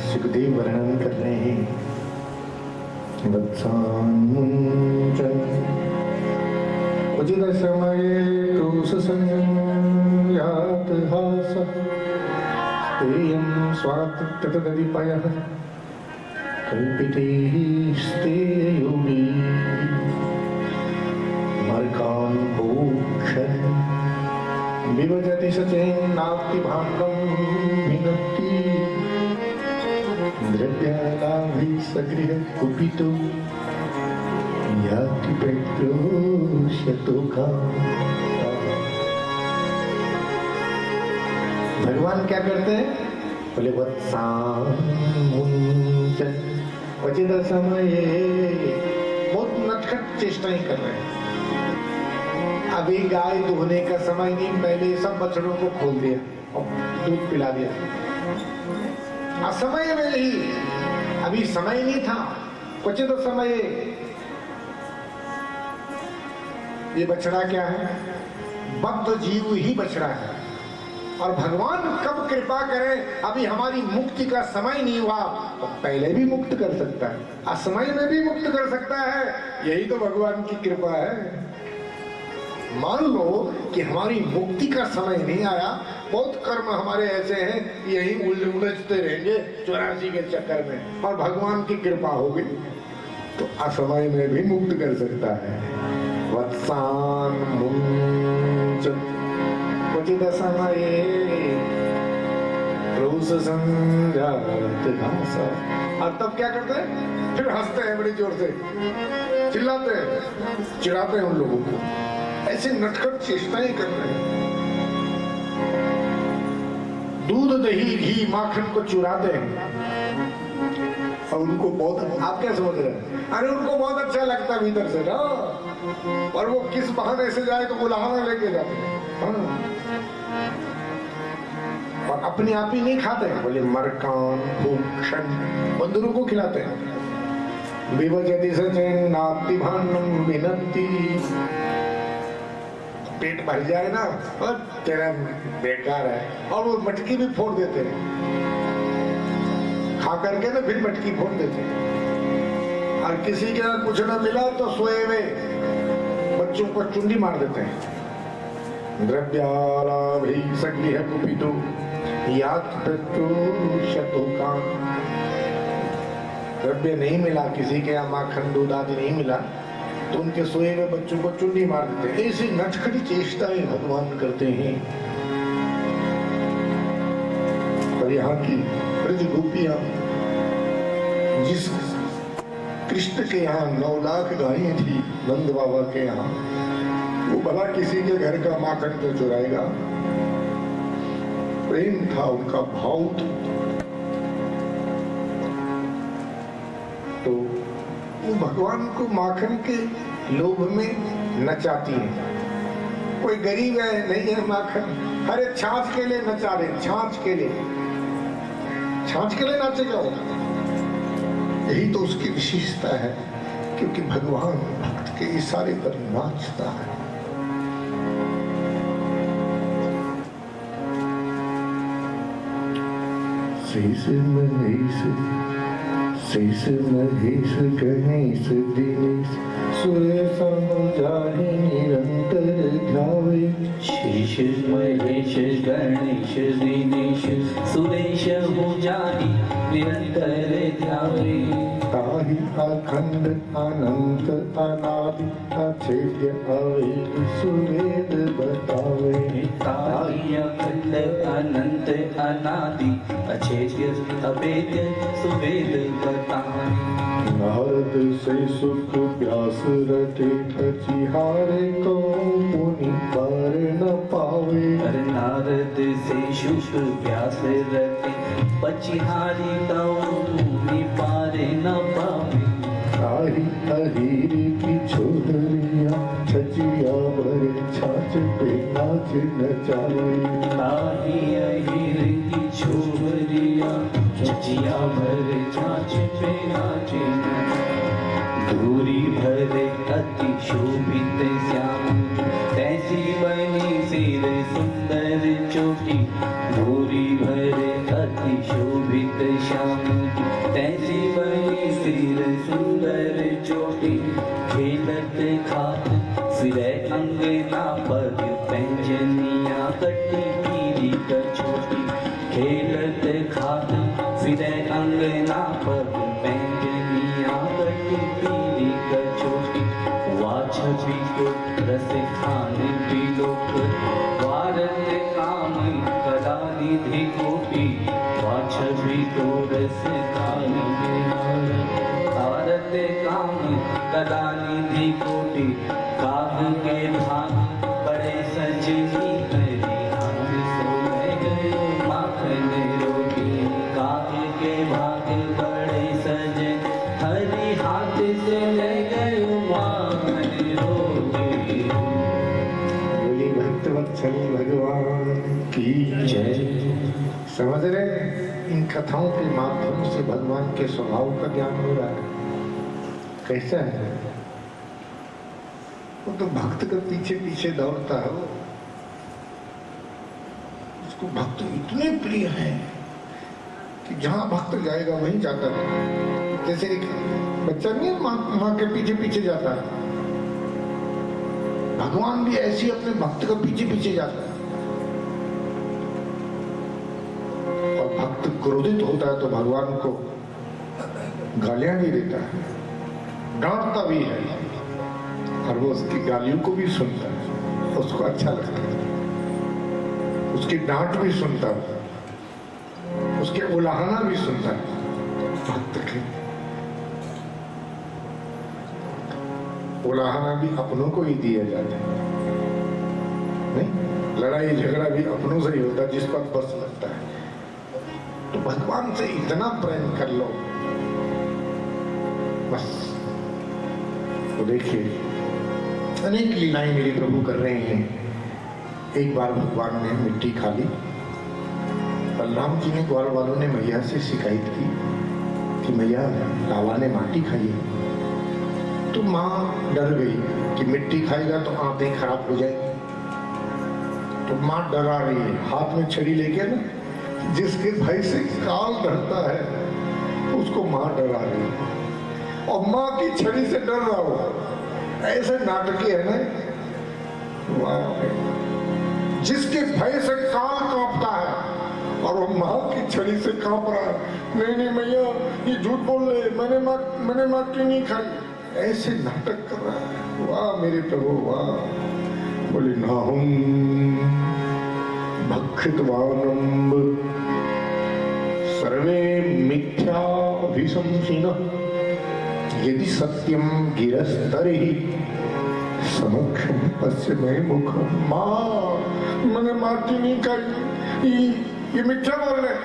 सुखदेव वर्णन कर रहे हैं। वत्सान्मुञ्चन् उचित समये क्रूससंज्ञात हासः तेयं स्वाततदधिपयः कल्पितेस्ते योगी मर्कान् भूक्षन् विभजति सचेन्नाप्ति भाण्डं भिन्नति द्रव्यालाभि सगृह कुपितो याति प्रत्योष्यतो कामः। भगवान क्या करते हैं? बोले वत्सान्मुञ्चन् उचित समये, बहुत नटखट चेष्टाएं कर रहे हैं। अभी गाय दुहने का समय नहीं, पहले सब बछड़ों को खोल दिया और दूध पिला दिया। असमय में ही, अभी समय नहीं था, उचित समय। ये बछड़ा क्या है? बद्ध जीव ही बछड़ा है। और भगवान कब कृपा करें, अभी हमारी मुक्ति का समय नहीं हुआ, तो पहले भी मुक्त कर सकता है, असमय में भी मुक्त कर सकता है। यही तो भगवान की कृपा है। मान लो कि हमारी मुक्ति का समय नहीं आया, बहुत कर्म हमारे ऐसे हैं यही उलझते रहेंगे 84 के चक्कर में, और भगवान की कृपा हो गई तो असमय में भी मुक्त कर सकता है। वत्सान्मुञ्चन् उचित समये क्रूससंज्ञात हासः। और तब क्या करते हैं? फिर हंसते हैं बड़ी जोर से, चिल्लाते हैं, चिढ़ाते हैं उन लोगों को। ऐसे नटखट चेष्टाएं कर रहे हैं। दूध दही घी माखन को चुराते हैं और उनको बहुत, आप क्या समझ रहे हैं? अरे उनको बहुत अच्छा लगता है भीतर से ना, और वो किस बहाने से जाए तो बुलाना लेके जाते हैं। और अपने आप ही नहीं खाते हैं, बोले मर्कान भूक्षण, बंदरों को खिलाते हैं। विभजति सचेन्नाप्ति भाण्डं भिन्नति, पेट भर जाए ना, और तेरा बेकार है, और वो मटकी भी फोड़ देते हैं, खा करके ना फिर मटकी फोड़ देते हैं। और किसी के कुछ न मिला तो सोए हुए बच्चों को चुंडी मार देते हैं। द्रव्यालाभि सगृह कुपितो याति प्रत्योष्यतो कामः। द्रव्य नहीं मिला, किसी के यहाँ माखन दूध आदि नहीं मिला, तो उनके सोए हुए बच्चों को चुंडी मार देते हैं। ऐसी नटखटी चेष्टाएं भगवान करते हैं। और यहाँ की ब्रज गोपियां, जिस कृष्ण के यहाँ 9 लाख गायें थी नंद बाबा के यहाँ, वो भला किसी के घर का माखन तो चुराएगा? प्रेम था उनका, भाव था। तो वो भगवान को माखन के लोभ में नचाती है। कोई गरीब है, नहीं है माखन, अरे छाछ के लिए नचा रहे, छाछ के लिए नाचेगा वो। यही तो उसकी विशेषता है, क्योंकि भगवान भक्त के इशारे पर नाचता है। शेष महेश गणेश दिनेश सुरेश जाहि निरंतर ध्यावे। शेष महेश गणेश दिनेश सुरेश जाहि निरंतर ध्यावे। ताहि अखंड अनंत अनादि अछेद्य अवेद सुवेद बतावे। ताहि अखंड अनंत अनादि अछेद्य अवेद सुवेद बतावे। नारद से सुख व्यास रटे कचिहारे को मुनि पार न पावे। नारद से सुख व्यास रटे पचिहारी को मुनि पार न पावे। ताहि अहीर की छोदरिया छचिया भर छाछ पे नाच नचावे। ताहि अहीर की छोदरिया छचिया भर छाछ पे नाच धूरी भरे अति शोभित श्याम। तैसी बनी सिर सुंदर चोटी धूरी भरे अति शोभित श्याम। खाद फिरे अंगना पर पैंजनिया कटी पीली कचोटी वाछ भी को रस खान बिलोक वारत काम कदा निधि कोटि वाछ भी को रस खान भारत काम कदा निधि कोटि काग के भाग बड़े सजनी हरि हाथ सोए गयो माखन रोटी काग के भाग बड़े सजन हरि हाथ से ले गयो माखन रोटी। बोली भक्तवत्सल भगवान की जय। समझ रहे, इन कथाओं के माध्यम से भगवान के स्वभाव का ज्ञान हो रहा है। कैसा है वो तो भक्त के पीछे पीछे दौड़ता है। वो उसको भक्त इतने प्रिय हैं कि जहां भक्त जाएगा वहीं जाता है। जैसे एक बच्चा नहीं माँ के पीछे पीछे जाता है, भगवान भी ऐसी अपने भक्त के पीछे पीछे जाता है। और भक्त क्रोधित होता है तो भगवान को गालियां भी देता है, डांटता भी है, और वो उसकी गालियों को भी सुनता है, उसको अच्छा लगता है। उसकी डांट भी सुनता है, उसके उलाहना भी सुनता है। भक्त के उलाहना भी अपनों को ही दिया जाता है, नहीं? लड़ाई झगड़ा भी अपनों से ही होता है जिस पर बस लगता है। तो भगवान से इतना प्रेम कर लो बस। तो देखिए अनेक लीलाएं मेरे प्रभु कर रहे हैं। एक बार भगवान ने मिट्टी खा ली। बलराम जी ने, ग्वाल वालों ने मैया से शिकायत की कि मैया लावा ने माटी खाई है। तो माँ डर गई कि मिट्टी खाएगा तो आंतें खराब हो जाएगी। तो माँ डरा रही है, हाथ में छड़ी लेके ना, जिसके भाई से काल डरता है उसको माँ डरा रही है, और माँ की छड़ी से डर रहा हो। ऐसे नाटकीय है ना। वाह, जिसके भय से काल कांपता है और वो माँ की छड़ी से कांप रहा है। नहीं नहीं मैया ये झूठ बोल रहे, मैंने माँ की नहीं खाई। ऐसे नाटक कर रहा है। वाह मेरे प्रभु वाह। बोले नाहम भक्षितवानम्ब सर्वे मिथ्याभिशंसिनः यदि सत्यम गिरस्तरहि समक्षम पश्चिमे मुखम। माँ मैंने माटी नहीं खाई, ये मिथ्या बोल रहे।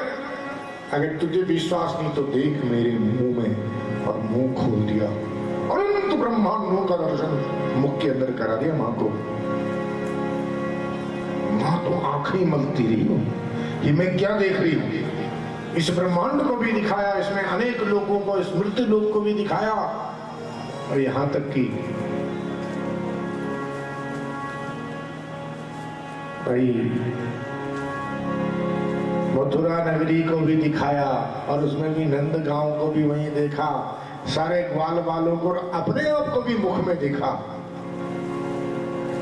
अगर तुझे विश्वास नहीं तो देख मेरे मुंह में, और मुंह खोल दिया। अनंत ब्रह्मांडों का दर्शन मुख के अंदर करा दिया माँ को। माँ तो आंखें मलती रही हो, ये मैं क्या देख रही हूँ। इस ब्रह्मांड को भी दिखाया, इसमें अनेक लोगों को, इस मृत्यु लोक को भी दिखाया, और यहां तक कि भाई मथुरा नगरी को भी दिखाया, और उसमें भी नंद गांव को भी वहीं देखा, सारे ग्वाल वालों को, अपने आप को भी मुख में देखा।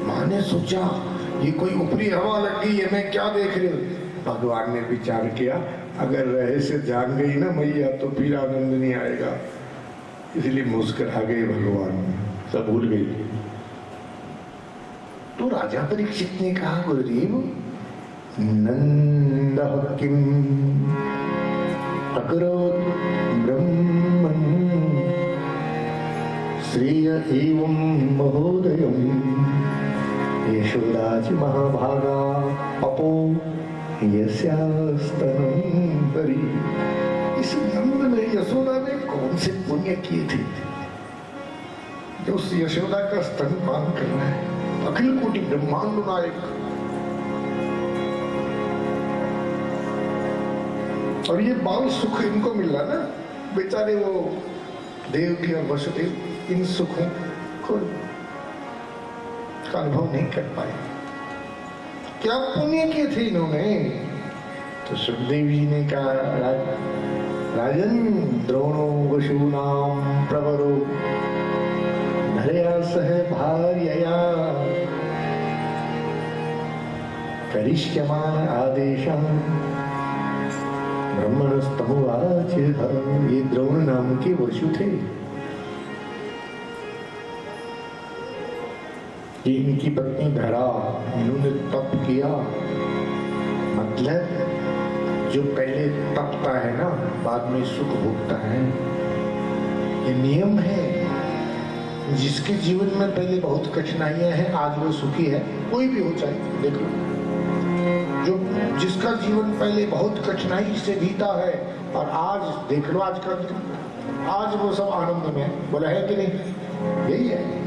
मां ने सोचा ये कोई ऊपरी हवा लग गई है, मैं क्या देख रही हूँ। भगवान ने विचार किया अगर रहस्य जान गई ना मैया तो फिर आनंद नहीं आएगा, इसलिए मुस्कुरा गए भगवान, सब भूल गई। तो राजा परीक्षित ने कहा गुरुदेव नंद किम अकरोत् ब्रह्मन् श्रेय एवं महोदयम् यशोदाच महाभागा अपो यस्यास्तनं परि। इस नंद ने, यशोदा ने कौन से पुण्य किए थे जो उस यशोदा का स्तनपान करना है। अखिल कोटि ब्रह्मांड नायक, और ये बाल सुख इनको मिला ना, बेचारे वो देव की और वसुदेव इन सुखों को अनुभव नहीं कर पाए। क्या पुण्य किए थे इन्होंने। तो सुखदेव जी ने कहा राजन द्रोणो वशूनाम प्रवरो धरया सह भार्यया करिष्यमान आदेशं ब्रह्मणस्तमुवाच, ये द्रोण नाम के वसु थे। ये इनकी पत्नी धरा, इन्होंने तप किया। मतलब जो पहले तपता है ना, बाद में सुख भोगता है। ये नियम है। जिसके जीवन में पहले बहुत कठिनाइयां हैं, आज वो सुखी है। कोई भी हो चाहे, देखो, जो जिसका जीवन पहले बहुत कठिनाई से बीता है और आज देख लो, आज वो सब आनंद में, बोला है कि नहीं? यही है।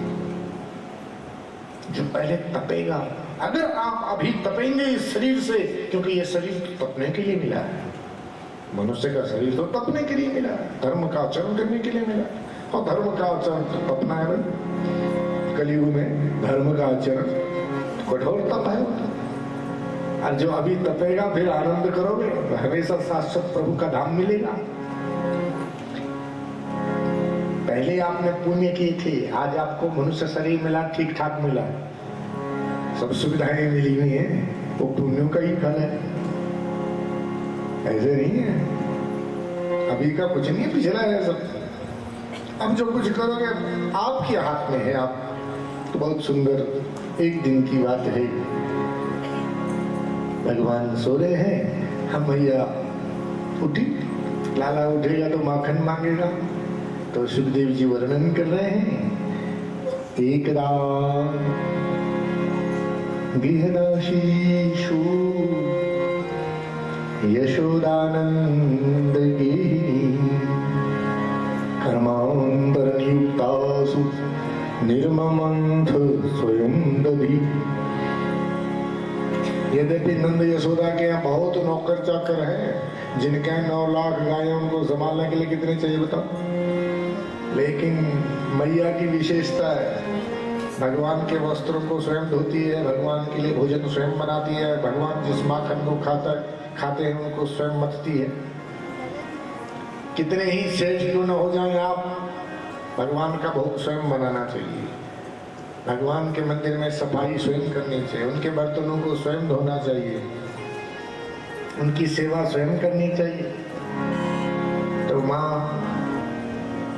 जो पहले तपेगा, अगर आप अभी तपेंगे इस शरीर से, क्योंकि ये शरीर तो तपने के लिए मिला है। मनुष्य का शरीर तो तपने के लिए मिला है, धर्म का आचरण करने के लिए मिला है। और धर्म का आचरण तो तपना है भाई। कलयुग में धर्म का आचरण कठोर तप है। और जो अभी तपेगा, फिर आनंद करोगे, हमेशा शाश्वत प्रभु का धाम मिलेगा। पहले आपने पुण्य किए थे, आज आपको मनुष्य शरीर मिला, ठीक ठाक मिला, सब सुविधाएं मिली हुई हैं, वो पुण्यों का ही फल है। ऐसे नहीं है, अभी का कुछ नहीं, पिछला है सब। अब जो कुछ करोगे आपके हाथ में है। आप तो बहुत सुंदर एक दिन की बात है, भगवान सो रहे हैं, हम भैया उठी, लाला उठेगा तो माखन मांगेगा। तो सुखदेव जी वर्णन कर रहे हैं, एक रात गृहदासीषु यशोदानंद कर्मांतरनियुक्तासु निर्ममंथ स्वयं दधि। यद्यपि नंद यशोदा के यहाँ बहुत नौकर चाकर हैं, जिनके यहाँ 9 लाख गायों को संभालने के लिए कितने चाहिए बताओ। लेकिन मैया की विशेषता है, भगवान के वस्त्रों को स्वयं धोती है, भगवान के लिए भोजन स्वयं बनाती है, भगवान जिस माखन को खाते हैं उनको स्वयं मतती है। कितने ही सेठ क्यों न हो जाएं आप, भगवान का भोग स्वयं बनाना चाहिए। भगवान के मंदिर में सफाई स्वयं करनी चाहिए, उनके बर्तनों को स्वयं धोना चाहिए, उनकी सेवा स्वयं करनी चाहिए। तो माँ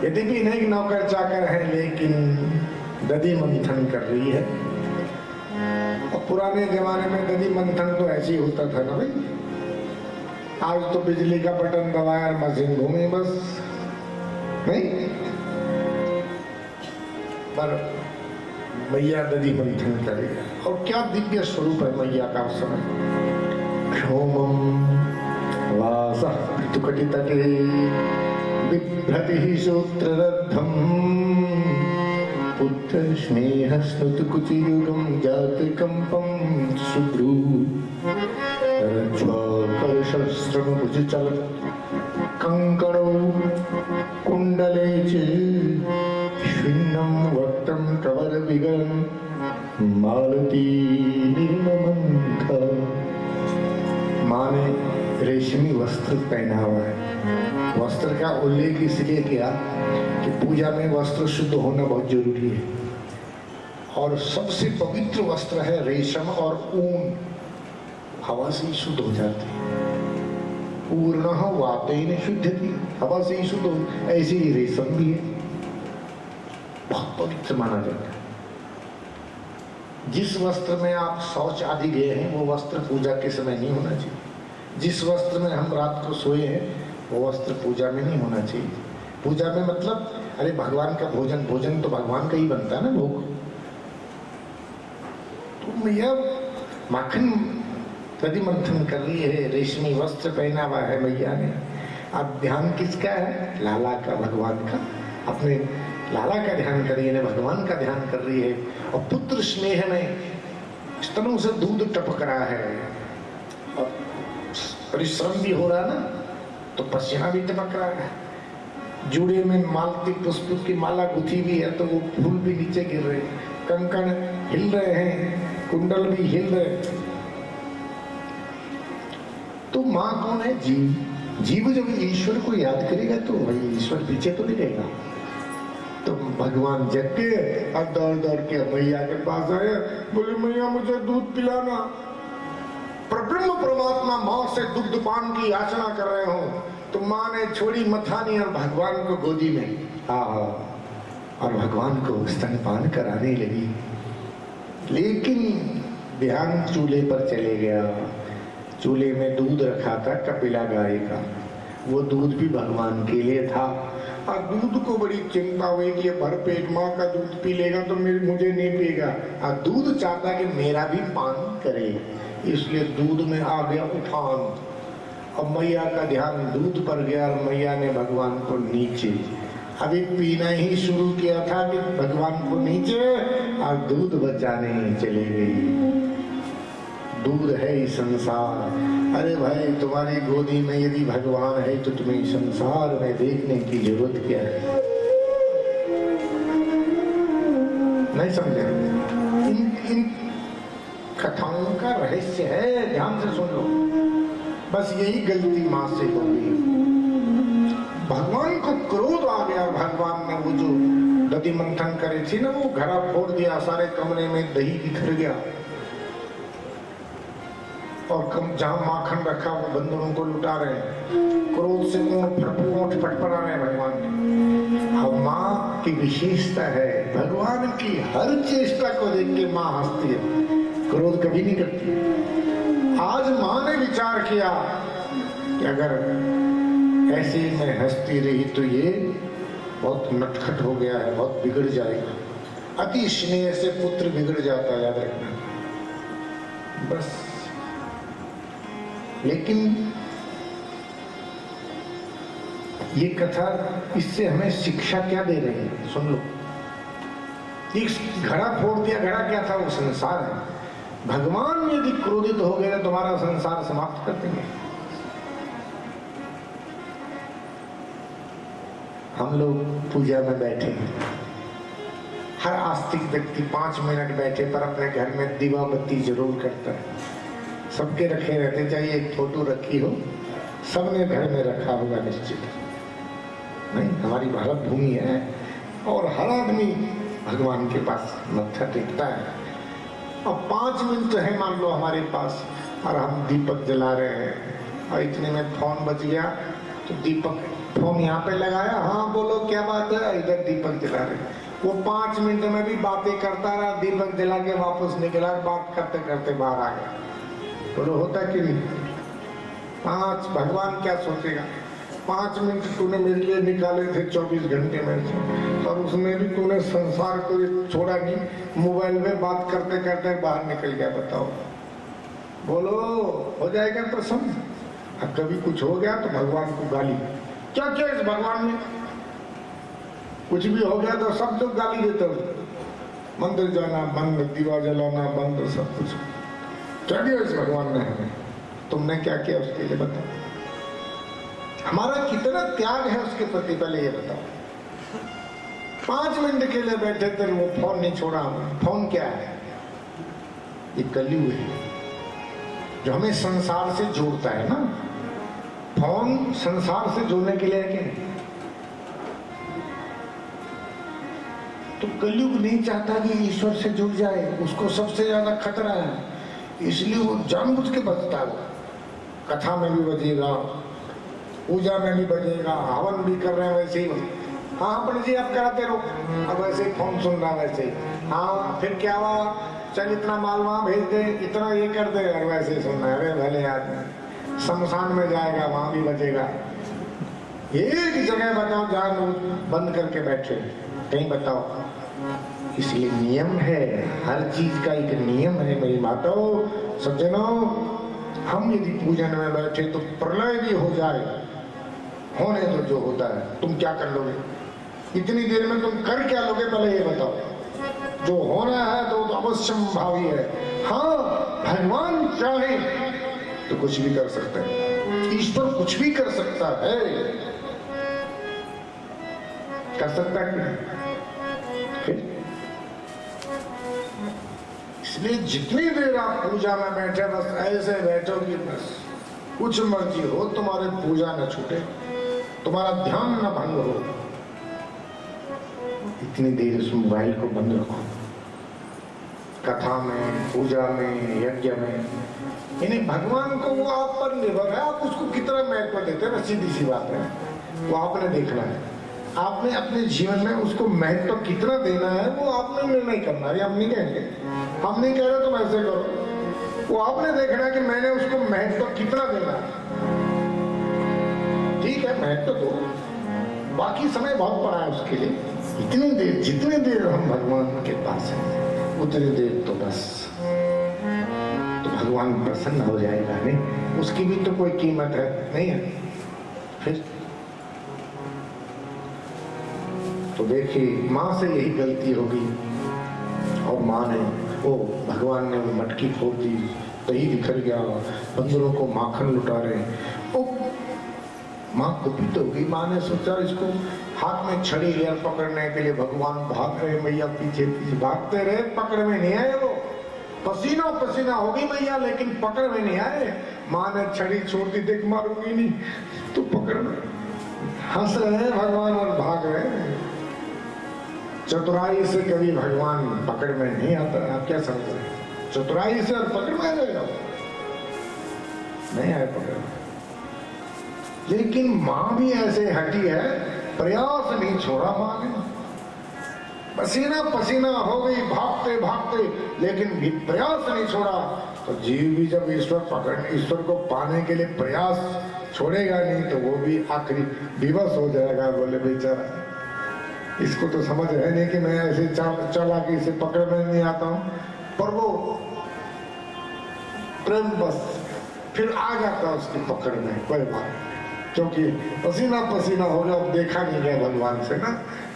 यद्यपि नहीं नौकर चाकर है, लेकिन दधि मंथन कर रही है। और पुराने जमाने में दधि मंथन तो ऐसे ही होता था ना भाई। आज तो बिजली का बटन दबाया, मशीन घूमी बस, नहीं। पर मैया दधि मंथन करेगा। और क्या दिव्य स्वरूप है मैया का उस समय। क्षोमम वासः ऋतुकटितटे बिभ्रति श्रोत्ररद्धं पुत्र स्नेह स्नुतकुचियुगं जातकंपं शुभ्रू रज्ज्वाकर्षस्रमभुजचल कंकणौ कुण्डले च श्विन्नं वक्त्रं कवरविगलं मालती निर्ममंथ। माँ ने रेशमी वस्त्र पहना हुआ है। वस्त्र का उल्लेख इसलिए किया कि पूजा में वस्त्र शुद्ध होना बहुत जरूरी है। और सबसे पवित्र वस्त्र है रेशम और ऊन, हवा से ही शुद्ध हो जाती है। पूर्ण वातेन शुद्धति, हवा से ही शुद्ध हो। ऐसे ही रेशम भी है, बहुत पवित्र माना जाता है। जिस वस्त्र में आप शौच आदि गए हैं, वो वस्त्र पूजा के समय नहीं होना चाहिए। जिस वस्त्र में हम रात को सोए हैं, वो वस्त्र पूजा में नहीं होना चाहिए। पूजा में मतलब, अरे भगवान का भोजन, भोजन तो भगवान का ही बनता है ना, भोग। तो मैया माखन दधि मंथन कर रही है, रेशमी वस्त्र पहना हुआ है मैया ने। अब ध्यान किसका है? लाला का, भगवान का। अपने लाला का ध्यान कर रही है, भगवान का ध्यान कर रही है। और पुत्र स्नेह में स्तनों से दूध टपक रहा है, और परिश्रम भी हो रहा ना, तो पसीना भी टपक रहा है। जूड़े में मालती पुष्प की माला गुथी भी है, तो वो फूल भी नीचे गिर रहे, कंकण हिल रहे हैं, कुंडल भी हिल रहे। तो माँ कौन है? जीव। जीव जब ईश्वर को याद करेगा तो वही ईश्वर पीछे तो नहीं रहेगा। तो भगवान जग के और दौड़ दौड़ के मैया के पास आए, बोले मैया मुझे दूध पिलाना। परब्रह्म परमात्मा माँ से दुग्ध पान की याचना कर रहे हो तो माँ ने छोड़ी मथानी और भगवान को गोदी में, और भगवान को स्तनपान कराने लगी। लेकिन ध्यान चूल्हे पर चले गया। चूल्हे में दूध रखा था कपिला गाय का, वो दूध भी भगवान के लिए था। और दूध को बड़ी चिंता हुई कि ये भरपेट माँ का दूध पी लेगा तो मुझे नहीं पिएगा, और दूध चाहता कि मेरा भी पान करे, इसलिए दूध में आ गया उफान। अब मैया का ध्यान दूध पर गया और मैया ने भगवान को नीचे, अभी पीना ही शुरू किया था कि भगवान को नीचे और दूध बचाने चले गई। दूध है ही संसार। अरे भाई, तुम्हारी गोदी में यदि भगवान है तो तुम्हें संसार में देखने की जरूरत क्या है? नहीं समझे? इन कथाओं का रहस्य है, ध्यान से सुन लो। बस यही गलती माँ से हो गई। भगवान को क्रोध आ गया। भगवान ने वो जो दधि मंथन करे थी ना, वो घड़ा फोड़ दिया, सारे कमरे में दही बिखर गया, और जहां माखन रखा वो बंदरों को लुटा रहे हैं। क्रोध से ऊँट फटफड़ा रहे हैं भगवान ने। अब माँ की विशेषता है, भगवान की हर चेष्टा को देख के माँ हंसती है, क्रोध कभी नहीं करती। आज माँ ने विचार किया कि अगर ऐसे मैं हंसती रही तो ये बहुत नटखट हो गया है, बहुत बिगड़ जाएगा। अति स्नेह से पुत्र बिगड़ जाता है, याद रखना। बस, लेकिन ये कथा इससे हमें शिक्षा क्या दे रही है? सुन लो। एक घड़ा फोड़ दिया, घड़ा क्या था? वो संसार है। भगवान यदि क्रोधित हो गए तो तुम्हारा संसार समाप्त कर देंगे। हम लोग पूजा में बैठे हैं, हर आस्तिक व्यक्ति 5 मिनट बैठे पर अपने घर में दीवा बत्ती जरूर करता है। सबके रखे रहते, चाहे एक फोटो रखी हो, सबने घर में रखा होगा निश्चित। नहीं, हमारी भारत भूमि है और हर आदमी भगवान के पास मत्था टेकता है। अब 5 मिनट है मान लो हमारे पास, और हम दीपक जला रहे हैं, और इतने में फोन बज गया तो दीपक, फोन यहाँ पे लगाया, हाँ बोलो क्या बात है, इधर दीपक जला रहे हैं। वो 5 मिनट में भी बातें करता रहा, दीपक जला के वापस निकला, बात करते करते बाहर आ गया। बोलो होता कि नहीं? भगवान क्या सोचेगा? 5 मिनट तूने मेरे लिए निकाले थे 24 घंटे में से, और उसमें भी तूने संसार को छोड़ा नहीं, मोबाइल में बात करते करते बाहर निकल गया। बताओ, बोलो हो जाएगा प्रसन्न? अब कभी कुछ हो गया तो भगवान को गाली, क्या क्या इस भगवान ने, कुछ भी हो गया तो सब लोग गाली देते हो। मंदिर जाना बंद, दीवा जलाना बंद, सब कुछ। क्या किया इस भगवान ने हमें? तुमने क्या किया उसके लिए बताओ? हमारा कितना त्याग है उसके प्रति, पहले ये बताओ। 5 मिनट के लिए बैठे थे, वो फोन नहीं छोड़ा। फोन क्या है? ये कलयुग है जो हमें संसार से जोड़ता है ना। फोन संसार से जोड़ने के लिए है कि तो कलयुग नहीं चाहता कि ईश्वर से जुड़ जाए, उसको सबसे ज्यादा खतरा है, इसलिए वो जानबूझ के बचता है। कथा में भी बजेगा, पूजा में भी बजेगा, हवन भी कर रहे हैं वैसे ही। हाँ पंडित जी आप कराते रहो, अब वैसे ही फोन सुन रहा वैसे ही। हाँ फिर क्या हुआ, चल इतना माल वहां भेज दे, इतना ये कर दे, और वैसे ही सुनना है। अरे भले आदमी शमशान में जाएगा, वहां भी बजेगा। एक जगह बताओ जहां लोग बंद करके बैठे, कहीं बताओ? इसलिए नियम है, हर चीज का एक नियम है मेरी माताओं सज्जनों। हम यदि पूजन में बैठे तो प्रलय भी हो जाए, होने तो जो होता है, तुम क्या कर लोगे? इतनी देर में तुम कर क्या लोगे? पहले ये बताओ। जो होना है तो अवश्यम भावी है। हाँ, भगवान चाहे तो कुछ भी कर सकते हैं, ईश्वर कुछ भी कर सकता है। कर सकता है फिर? इसलिए जितनी देर आप पूजा में बैठे बस ऐसे बैठो कि बस कुछ मर्जी हो, तुम्हारे पूजा न छूटे, तुम्हारा ध्यान न भंग हो। इतनी देर उस मोबाइल को बंद रखो, कथा में, पूजा में, यज्ञ में, यानी भगवान को वो आप पर निर्भर है, आप उसको कितना महत्व देते हैं ना, सीधी सी बात है, वो आपने देखना है। आपने अपने जीवन में उसको महत्व कितना देना है वो आपने निर्णय करना है। हम नहीं कहेंगे, हम नहीं कह रहे तुम ऐसे करो, वो आपने देखना है कि मैंने उसको महत्व कितना देना है। ठीक है, महत्व दो, बाकी समय बहुत पड़ा है उसके लिए। इतनी देर, जितनी देर हम भगवान के पास हैं उतनी देर तो बस, तो भगवान प्रसन्न हो जाएगा। नहीं, उसकी भी तो कोई कीमत है नहीं है। फिर तो देखिए, माँ से यही गलती होगी, और माँ ने वो, भगवान ने वो मटकी फोड़ दी, दही बिखर गया, बंदरों को माखन लुटा रहे। वो माँ कुपित हो गई। माँ ने सोचा इसको हाथ में छड़ी लिया पकड़ने के लिए, भगवान भाग रहे, मैया पीछे पीछे भागते रहे, पकड़ में नहीं आए। वो पसीना पसीना हो गई मैया, लेकिन पकड़ में नहीं आए। माँ ने छड़ी छोड़ दी, देख मारूंगी नहीं तो पकड़ में। हंस रहे हैं भगवान और भाग रहे हैं। चतुराई से कभी भगवान पकड़ में नहीं आता। आप क्या समझ रहे हैं? चतुराई से और पकड़ में आ जाएगा? नहीं आए पकड़ में। लेकिन माँ भी ऐसे हटी है, प्रयास नहीं छोड़ा माँ ने। पसीना पसीना हो गई, भागते भागते, लेकिन भी प्रयास नहीं छोड़ा। तो जीव भी जब ईश्वर को पाने के लिए प्रयास छोड़ेगा नहीं, तो वो भी आखिरी विवश हो जाएगा। बोले बेचारा, इसको तो समझ है नहीं कि मैं ऐसे चालाकी से पकड़ में नहीं आता हूँ, पर वो प्रेम बस फिर आ जाता उसकी पकड़ में। कोई बात, क्योंकि पसीना पसीना हो गया, अब देखा नहीं गया भगवान से ना।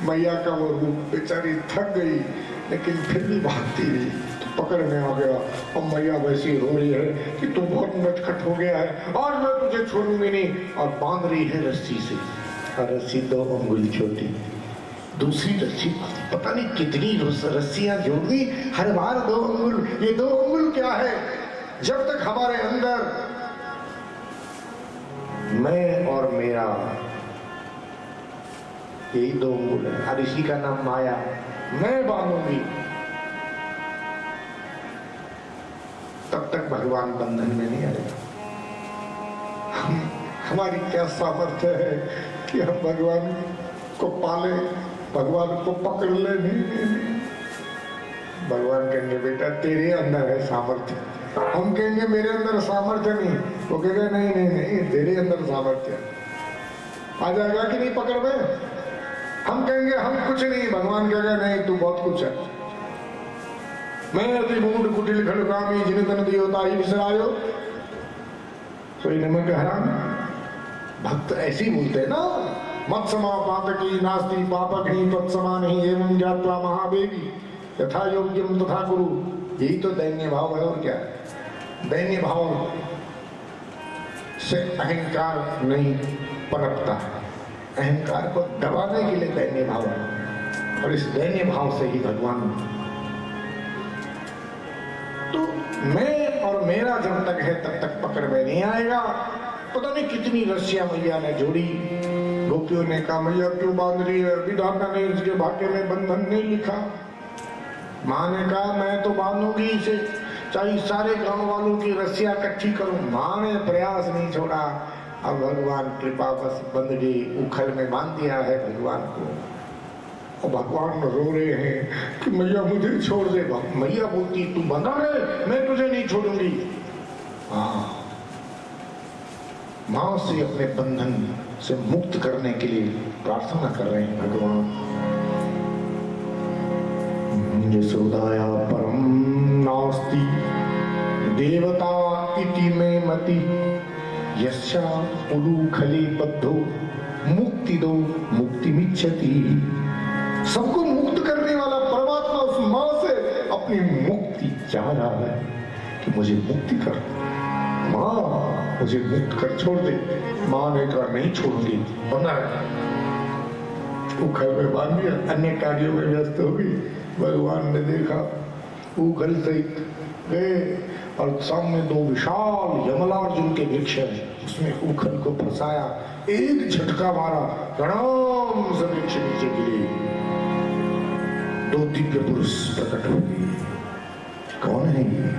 मैया का वो रूप, बेचारी थक गई, लेकिन फिर भी भागती रही, तो पकड़ में आ गया। और मैया वैसी रो रही है कि तू बहुत नटखट हो गया है और मैं तुझे छोड़ूंगी नहीं, और बांध रही है रस्सी से। और रस्सी 2 अंगुल छोटी, दूसरी रस्सी पता नहीं कितनी रस्सियां जोड़ दी, हर बार 2 अंगुल। ये 2 अंगुल क्या है? जब तक हमारे अंदर मैं और मेरा, यही 2 अंगुल है, और इसी का नाम माया, मैं बांधूंगी, तब तक भगवान बंधन में नहीं आएगा। हमारी क्या सामर्थ्य है कि हम भगवान को पाले, भगवान को पकड़ ले? नहीं। भगवान कहेंगे बेटा तेरे अंदर है सामर्थ्य। हम कहेंगे मेरे अंदर सामर्थ्य नहीं, वो कहेगा नहीं नहीं नहीं, तेरे अंदर सामर्थ्य आ जाएगा कि नहीं पकड़ में। हम कहेंगे हम कुछ नहीं, भगवान कहेगा नहीं तू बहुत कुछ है। मैं अति मूढ़ कुटिल खड़कामी, जिन तन दियो ताई बिसरायो, सोई नमक हराम। भक्त ऐसे ही बोलते हैं ना, मत समा पातकी नास्ति पापकी तत्समा नहीं एवं ज्ञात्वा महावेगी यथा योग्यम तथा कुरु। यही तो दैन्य भाव है, और क्या है? दैन्य भाव से अहंकार नहीं पनपता है, अहंकार को दबाने के लिए दैन्य भाव है, और इस दैन्य भाव से ही भगवान। तो मैं और मेरा जब तक है तब तक पकड़ में नहीं आएगा। पता नहीं कितनी रस्सियां मैया ने जोड़ी। गोपियों ने कहा मैया क्यों बांध रही है? विधाता ने इसके भाग्य में बंधन नहीं लिखा। माँ ने कहा मैं तो बांधूंगी इसे, चाहे सारे गांव वालों की रस्सियां इकट्ठी करूं। माँ ने प्रयास नहीं छोड़ा। अब भगवान कृपा बस बंध गई, उखल में बांध दिया है भगवान को। और भगवान रो रहे हैं कि मैया मुझे छोड़ दे। मैया बोलती तू बंधा रहे, मैं तुझे नहीं छोड़ूंगी। हाँ, माँ से अपने बंधन से मुक्त करने के लिए प्रार्थना कर रहे हैं भगवान। यशोदाया परम नास्ति देवता इति में मति, यस्या उलूखले बद्धो मुक्ति दो मुक्ति मिच्छति। सबको मुक्त करने वाला परमात्मा उस माँ से अपनी मुक्ति चाह रहा है कि मुझे मुक्ति कर, माँ मुझे मुक्त कर, छोड़ दे। माँ ने कहा नहीं छोड़ूंगी, बना उखल में बांध दिया, अन्य कार्यों में व्यस्त हो गई। भगवान ने देखा उखल सहित गए, और सामने 2 विशाल यमलार्जुन के वृक्ष है, उसमें उखल को फंसाया, एक झटका मारा, प्रणाम से वृक्ष नीचे गिरे। 2 दिव्य पुरुष प्रकट हो गए। कौन है ये?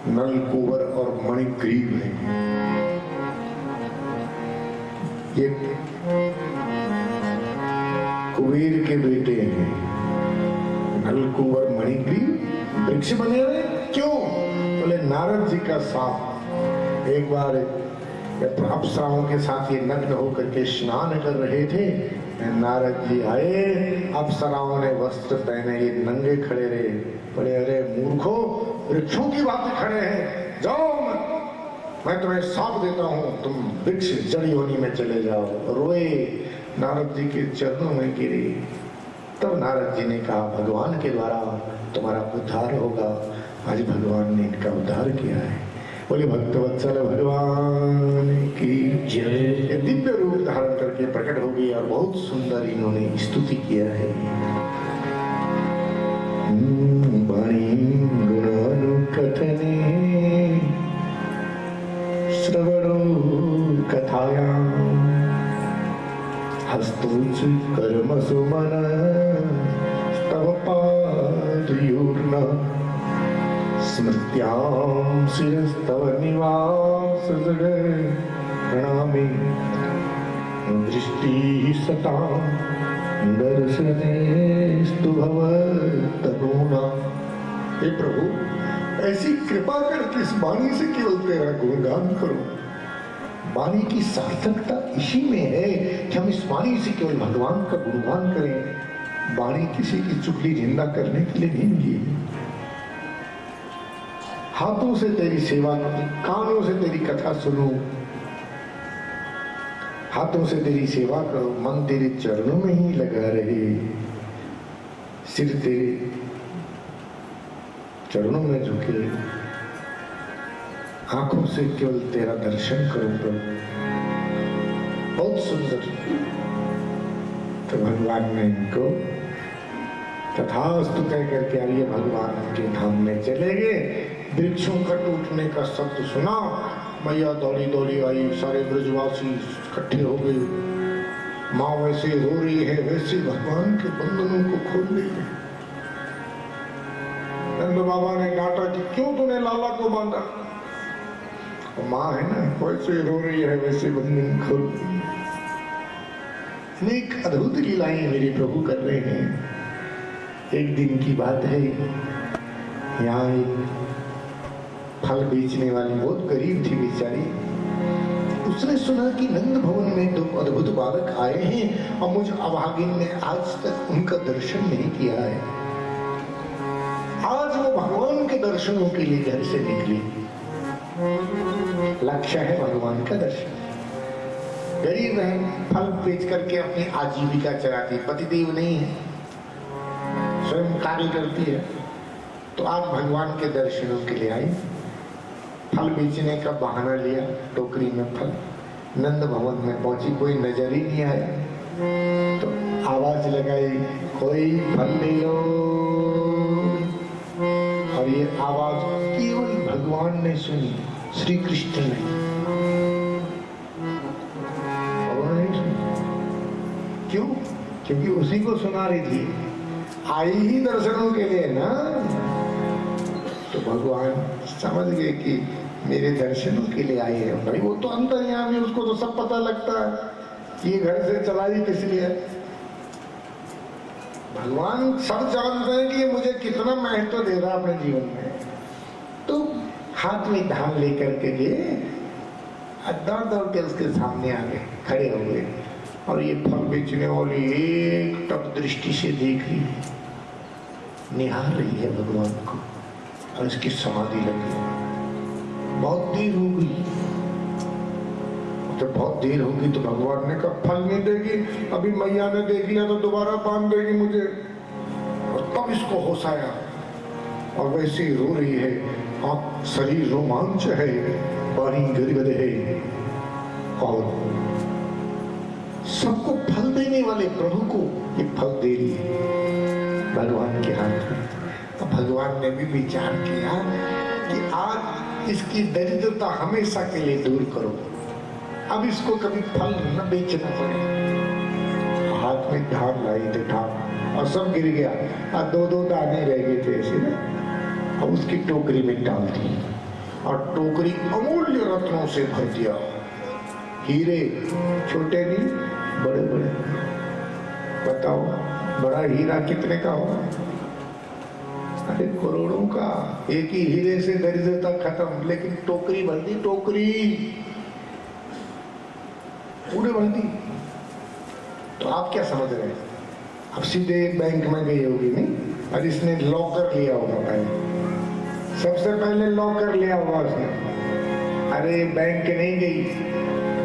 नलकूबर और मणिग्रीव है ये। कुबेर के बेटे हैं नलकूबर मणिग्रीव। वृक्ष बने हुए क्यों? बोले नारद जी का साथ एक बार अप्सराओं के साथ ये नग्न होकर के स्नान कर रहे थे। नारद जी आए, अप्सराओं ने वस्त्र पहने, ये नंगे खड़े रहे। बोले अरे मूर्खो, वृक्षों की बातें खड़े हैं, जाओ मैं तुम्हें साप देता हूँ, तुम वृक्ष जड़ी होनी में चले जाओ। रोए, नारद जी के चरणों में गिरे। तब नारद जी ने कहा भगवान के द्वारा तुम्हारा उद्धार होगा। आज भगवान ने इनका उद्धार किया है। बोले भक्तवत्सल भगवान की जय। दिव्य रूप धारण करके प्रकट हो गई और बहुत सुंदर इन्होंने स्तुति किया है। वाणी गुणानुकथने श्रवणो कथायां हस्तोच कर्मसु मन तव पादयोर्न स्मृत्यां शिरस्तव निवास प्रणामे दृष्टि सतां दर्शनेस्तु भवतनूना। हे प्रभु, ऐसी कृपा कर कि इस वाणी से केवल तेरा गुणगान करो। वाणी की सार्थकता इसी में है कि हम इस वाणी से केवल भगवान का गुणगान करें। वाणी किसी की चुगली निंदा करने के लिए नहीं मिली। हाथों से तेरी सेवा करूं, कानों से तेरी कथा सुनूं, हाथों से तेरी सेवा करो, मन तेरे चरणों में ही लगा रहे, सिर तेरे चरणों में झुके, आंखों से केवल तेरा दर्शन करूं प्रभु। बहुत सुंदर। तो भगवान ने इनको तथास्तु कह करके आइए भगवान के धाम में चले गए। वृक्षों का टूटने का शब्द सुना, मैया दौड़ी दौड़ी आई, सारे ब्रजवासी इकट्ठे हो गए। माँ वैसे रो रही है वैसे भगवान के बंधनों को खोल रही है। नंद बाबा ने डांटा कि क्यों तूने लाला को बांधा? माँ है ना, वैसे रो रही है वैसे बंधन खोल रही है। अनेक अद्भुत लीलाएं मेरे प्रभु कर रहे हैं। एक दिन की बात है, यहाँ एक फल बेचने वाली बहुत गरीब थी बेचारी। उसने सुना कि नंद भवन में दो अद्भुत बालक आए हैं और मुझ अभागिन ने आज तक उनका दर्शन नहीं किया है। आज वो भगवान के दर्शनों के लिए घर से निकली। लक्ष्य है भगवान का दर्शन। गरीब है, फल बेच करके अपनी आजीविका चलाती, पतिदेव नहीं है, स्वयं कार्य करती है। तो आज भगवान के दर्शनों के लिए आई। फल बेचने का बहाना लिया, टोकरी में फल, नंद भवन में पहुंची, कोई नजर ही नहीं आया। तो आवाज लगाई, कोई फल ले लो। और ये आवाज केवल भगवान ने सुनी, श्री कृष्ण ने। क्यों? क्योंकि उसी को सुना रही थी, आई ही दर्शनों के लिए ना। तो भगवान समझ गए कि मेरे दर्शनों के लिए आए हैं। भाई वो तो अंतर्यामी, उसको तो सब पता लगता है ये घर से चला ही किस लिए। भगवान सब जानते हैं कि ये मुझे कितना महत्व दे रहा है अपने जीवन में। तो हाथ में धान लेकर के गए, दौड़ दौड़ के उसके सामने आ गए, खड़े हो गए। और ये फल बेचने वाली एक टक दृष्टि से देख रही है, निहार रही है भगवान को, और इसकी समाधि लगी। बहुत देर हो गई। तो बहुत देर होगी तो भगवान ने कहा फल नहीं देगी, अभी मैया ने देख लिया तो दोबारा बांध देगी मुझे। और तब इसको होश आया और वैसे ही रो रही है, शरीर रोमांच है, वाणी गदगद है। और सबको फल देने वाले प्रभु को ये फल दे रही है भगवान के हाथ में। तो भगवान ने भी विचार किया कि आज इसकी दरिद्रता हमेशा के लिए दूर करो, अब इसको कभी फल न बेचना पड़े। हाथ में धान लाई थे, धान, और सब गिर गया, और दो दो दाने रह गए थे ऐसे ना। और उसकी टोकरी में डाल दी और टोकरी अमूल्य रत्नों से भर दिया। हीरे छोटे नहीं, बड़े बड़े। बताओ बड़ा हीरा कितने का हो? अरे करोड़ों का। एक ही हीरे से दरिद्रता खत्म, लेकिन टोकरी भर दी, टोकरी पूरे भर दी। तो आप क्या समझ रहे हैं? अब सीधे बैंक में गई होगी नहीं, और इसने लॉकर लिया होगा पहले, सबसे पहले लॉकर लिया होगा उसने। अरे बैंक नहीं गई,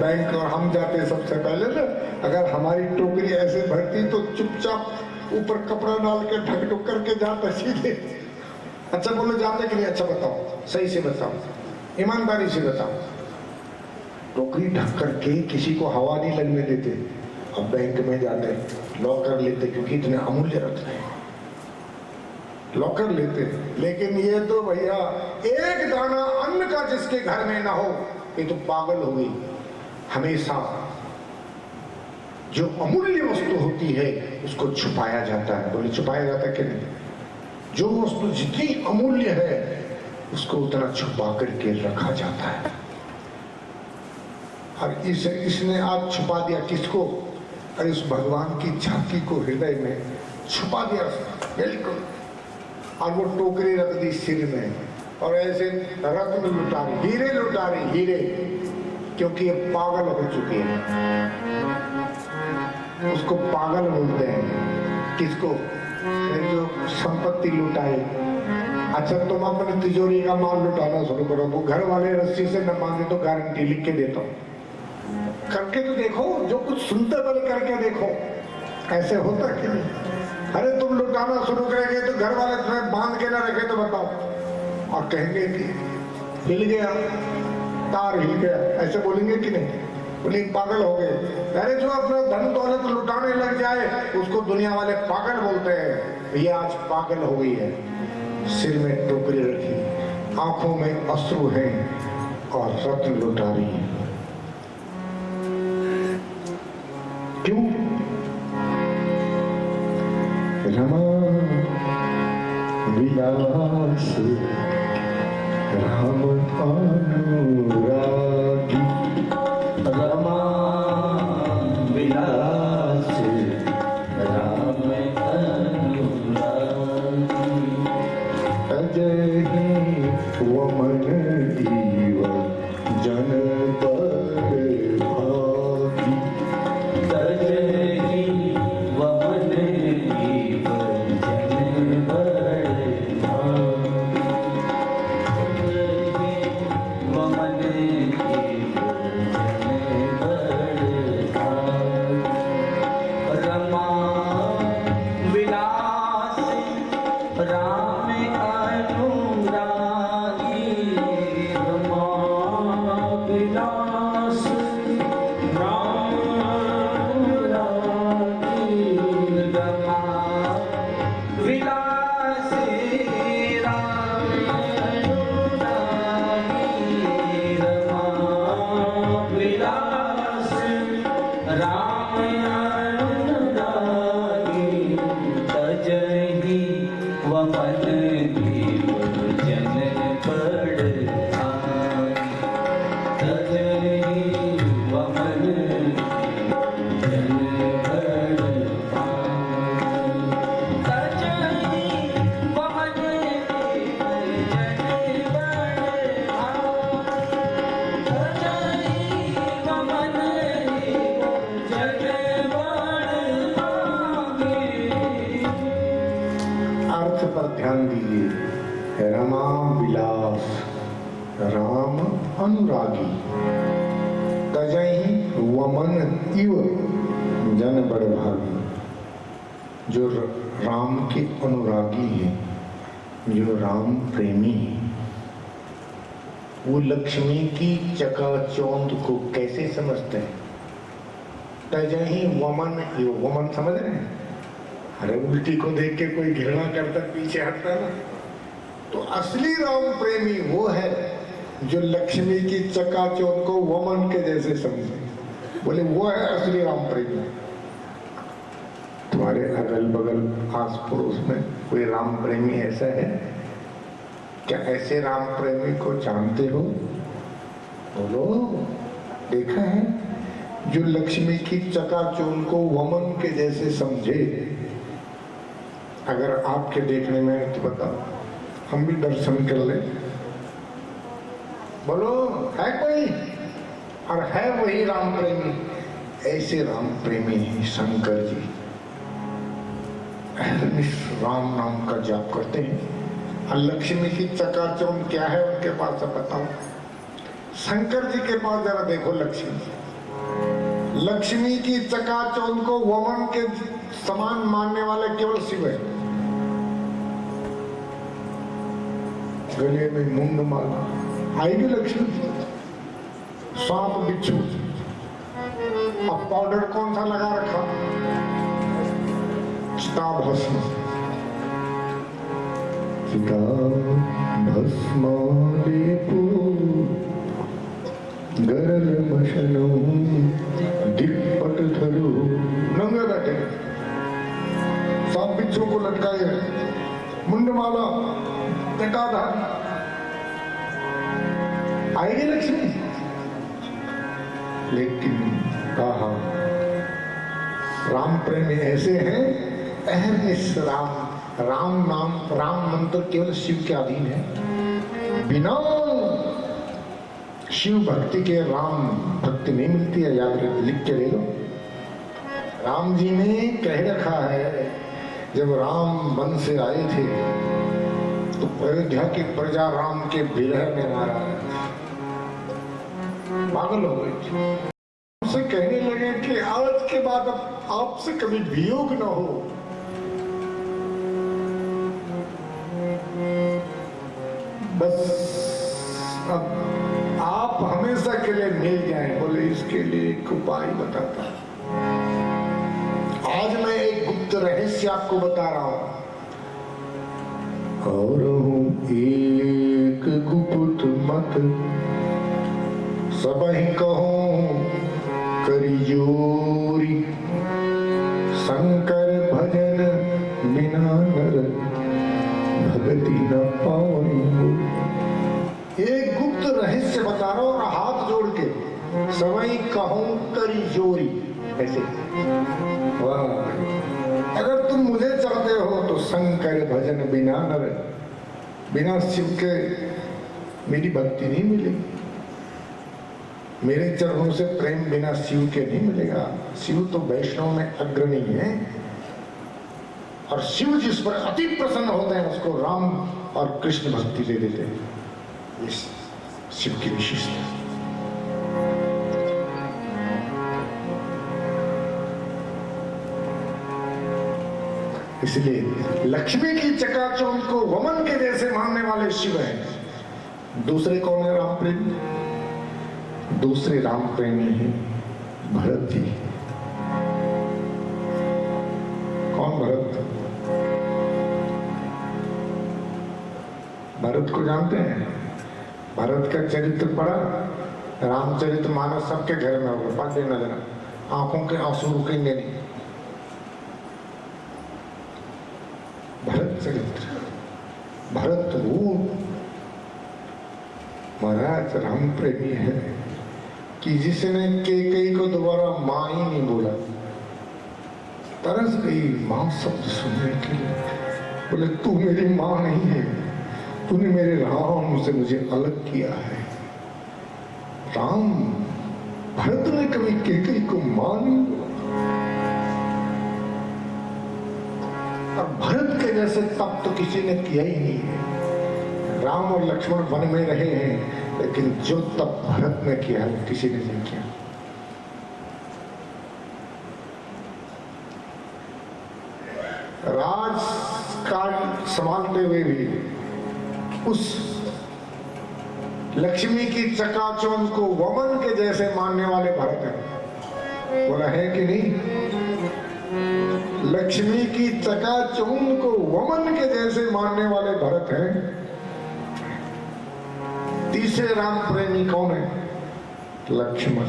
बैंक और हम जाते सबसे पहले ना। अगर हमारी टोकरी ऐसे भरती तो चुपचाप ऊपर कपड़ा डाल के ढक ढुक करके जाते सीधे। अच्छा बोलो जाते कि नहीं? अच्छा बताओ, सही से बताओ, ईमानदारी से बताओ। टोकरी ढक करके किसी को हवा नहीं लगने देते। अब बैंक में जाते लॉकर लेते, क्योंकि इतने अमूल्य रत्न है, लॉकर लेते। लेकिन ये तो भैया एक दाना अन्न का जिसके घर में ना हो, ये तो पागल हो गई। हमेशा जो अमूल्य वस्तु होती है उसको छुपाया जाता है। बोले छुपाया जाता है कि नहीं? जो वस्तु जितनी अमूल्य है उसको उतना छुपा करके रखा जाता है। और इसने आज छुपा दिया किसको? अरे उस भगवान की झांकी को हृदय में छुपा दिया बिल्कुल। और वो टोकरी रख दी सिर में, और ऐसे रत्न लुटा रही, हीरे लुटा रही, हीरे, क्योंकि ये पागल हो चुकी है। उसको पागल बोलते हैं। किसको? जो संपत्ति लुटाए। अच्छा तुम अपनी तिजोरी का माल लुटाना शुरू करो, वो घर वाले रस्सी से न मांगे तो गारंटी लिख के देता हूँ, करके तो देखो, जो कुछ सुनते पहले करके देखो, ऐसे होता क्या? अरे तुम लुटाना शुरू करेंगे तो घर वाले तुम्हें बांध के ना रखे तो बताओ, और कहेंगे कि हिल गया, तार हिल गया, ऐसे बोलेंगे कि नहीं? बोले पागल हो गए। अरे जो अपना धन दौलत लुटाने लग जाए उसको दुनिया वाले पागल बोलते हैं। ये आज पागल हो गई है, सिर में टोकरी रखी, आंखों में अश्रु है और रत्न लुटा रही है। क्यों? रमा विलास राम अनुरागी, रमा विलास राम अनुरागी, अजय वमन इव जन पर भागी, अजय वमन इव जन पर भागी, वमन इव जन पर भागी, रमा विलास राम अनुरागी, रमा विलास राम अनुरागी, रमा विलास राम अनुरागी, रमा विलास राम अनुरागी, तजहि वमन इव जन पर भागी, तजहि वमन इव जन पर भागी, तजहि वमन इव जन पर भागी, तजहि वमन इव जन पर भागी। अर्थ पर ध्यान दीजिए। रमा विलास राम अनुरागी, तजहि वमन इव जन बड़ भागी। जो राम के अनुरागी हैं, जो राम प्रेमी हैं, वो लक्ष्मी की चकाचौंध को कैसे समझते हैं? तजहि वमन इव, वमन समझ रहे हैं? अरे उल्टी को देख के कोई घृणा करता पीछे हटता ना। तो असली राम प्रेमी वो है जो लक्ष्मी की चकाचौंध को वमन के जैसे समझे। बोले वो है असली राम प्रेमी। तुम्हारे अगल बगल आस पड़ोस में कोई राम प्रेमी ऐसा है? क्या ऐसे राम प्रेमी को जानते हो? बोलो। देखा है, जो लक्ष्मी की चकाचौंध को वमन के जैसे समझे। अगर आपके देखने में तो बताओ, हम भी दर्शन कर ले। बोलो, है कोई? और है वही राम प्रेमी। ऐसे राम प्रेमी हैं शंकर जी। राम नाम का जाप करते हैं। और लक्ष्मी की चकाचौंध क्या है उनके पास, अब बताओ। शंकर जी के पास जरा देखो लक्ष्मी की चकाचौंध को वमन के समान मानने वाले केवल शिव है। गले में मुंड माला आएगी लक्ष्मी, सांप बिच्छू। अब पाउडर कौन सा लगा रखा? चिता भस्म। चिता भस्म लेपो गरल मशनो दिपट धरो। नंगे बैठे सांप बिच्छू को लटकाए, मुंडमाला, जटाधार। आएगी लक्ष्मी। लेकिन कहा राम प्रेमी ऐसे हैं, अहर्निश राम। राम नाम, राम मंत्र केवल शिव के अधीन है। बिना शिव भक्ति के राम भक्ति नहीं मिलती है। याद लिख के ले लो। राम जी ने कह रखा है, जब राम वन से आए थे तो अयोध्या की प्रजा राम के विरह में मारा, पागल हो गई थी। उनसे कहने लगे कि आज के बाद अब आपसे कभी वियोग न हो। बस अब आप हमेशा के लिए मिल जाएं। बोले इसके लिए एक उपाय बताता। आज मैं एक गुप्त रहस्य आपको बता रहा हूं। और एक गुप्त मत सबहि कहो करी जोरी, शंकर भजन बिना नर भगति न पाऊं। एक गुप्त रहस्य बता रहा हूं और हाथ जोड़ के, सबहि कहूं करी जोरी। ऐसे वाह, अगर तुम मुझे चाहते हो तो शंकर भजन बिना नर, बिना शिव के मेरी भक्ति नहीं मिलेगी। मेरे चरणों से प्रेम बिना शिव के नहीं मिलेगा। शिव तो वैष्णव में अग्रणी है और शिव जिस पर अति प्रसन्न होते हैं उसको राम और कृष्ण भक्ति दे देते हैं। ये शिव की विशेषता। इसलिए लक्ष्मी की चकाचौंध को वमन के जैसे मानने वाले शिव हैं। दूसरे कौन है राम प्रेमी? दूसरे राम प्रेमी हैं भरत जी। कौन भरत? भरत को जानते हैं? भरत का चरित्र पढ़ा? रामचरित मानस सबके घर में होगा, पढ़ देना जरा, आंखों के आंसू रुकेंगे नहीं। भरत चरित्र, भरत वो महाराज राम प्रेमी है कि जिसने केकई को दोबारा मां ही नहीं बोला। तरस गई मां शब्द सुनने के लिए। बोले तू मेरी मां नहीं है, तूने मेरे राम से मुझे अलग किया है। राम, भरत ने कभी केकई को मां नहीं बोला। और भरत के जैसे तप तो किसी ने किया ही नहीं है। राम और लक्ष्मण वन में रहे हैं, लेकिन जो तप भरत ने किया है किसी ने नहीं किया। राजकाज संभालते हुए भी उस लक्ष्मी की चकाचौंध को वमन के जैसे मानने वाले भरत हैं। बोला है कि नहीं? लक्ष्मी की चकाचौंध को वमन के जैसे मानने वाले भरत हैं। तीसरे राम प्रेमी कौन है? लक्ष्मण।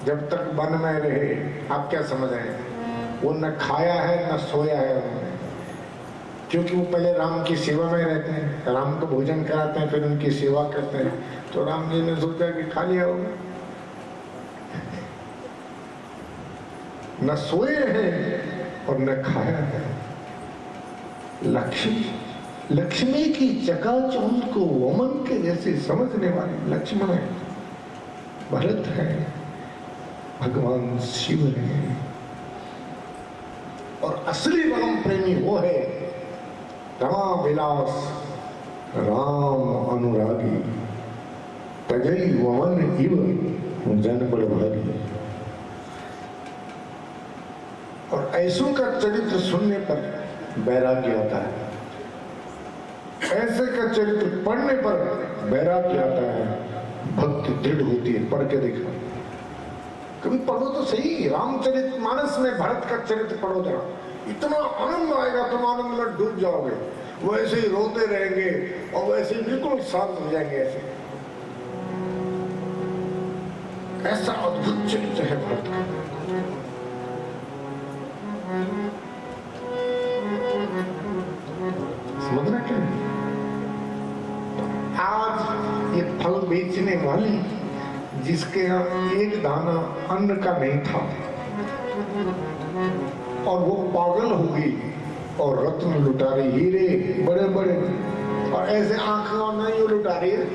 जब तक वन में रहे, आप क्या समझ रहे हैं? वो न खाया है न सोया है उन्होंने। क्योंकि वो पहले राम की सेवा में रहते हैं, राम को भोजन कराते हैं, फिर उनकी सेवा करते हैं। तो राम जी ने सोचा कि खा लिया होगा, न सोए हैं और न खाया है। लक्ष्मी की चकाचौंध को वमन के जैसे समझने वाले लक्ष्मण है, भरत है, भगवान शिव है। और असली राम प्रेमी वो है रमा विलास राम अनुरागी, तजई वमन इव जन बलभागी। और ऐसों का चरित्र सुनने पर वैराग्य आता है, ऐसे का चरित्र पढ़ने पर वैराग्य आता है, भक्ति दृढ़ होती है। पढ़ के देखना, कभी पढ़ो तो सही, रामचरितमानस में भरत का चरित्र पढ़ो जरा, इतना आनंद आएगा, तुम आनंद में डूब जाओगे। वैसे ही रोते रहेंगे और वैसे ही बिल्कुल शांत हो जाएंगे। ऐसा अद्भुत चरित्र है भरत का। समझना क्या है? आज ये फल बेचने वाली जिसके यहाँ एक दाना अन्न का नहीं था और वो पागल हो गई और रत्न लुटा रही, हीरे बड़े बड़े, और ऐसे आंखों नहीं लुटा रही है।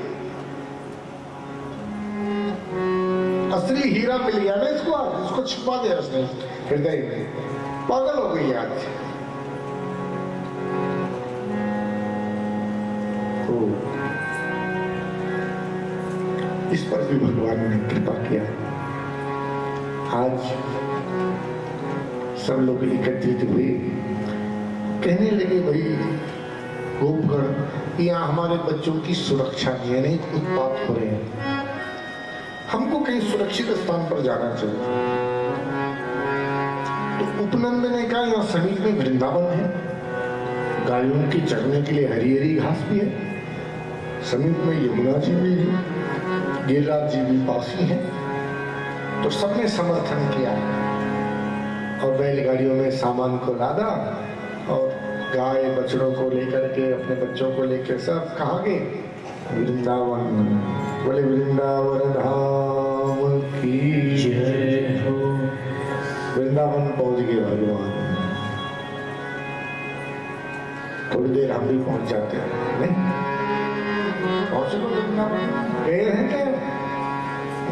असली हीरा मिल गया ना इसको, आज इसको छिपा दिया उसने हृदय में, पागल हो गई आज। तो इस पर भी भगवान ने कृपा किया। आज सब लोग एकत्रित हुए, कहने लगे भाई गोपगढ़ यहाँ हमारे बच्चों की सुरक्षा नहीं है, नहीं उत्पात हो रहे हैं, हमको कहीं सुरक्षित स्थान पर जाना चाहिए। तो उपनंद ने कहा यहाँ समीप में वृंदावन है, गायों की चरने के लिए हरी हरी घास भी है, समीप में यमुना जी भी है, गिरिराज जी भी पास ही हैं। तो सबने समर्थन किया और बैलगाड़ियों में सामान को लादा और गाय बछड़ों को लेकर के, अपने बच्चों को लेकर सब कहाँ गए? वृंदावन। बोले वृंदावन धाम की जय हो। वृंदावन पहुंच गए भगवान। थोड़ी देर हम भी पहुंच जाते हैं, नहीं पहुंचे तो वृंदावन गए हैं क्या?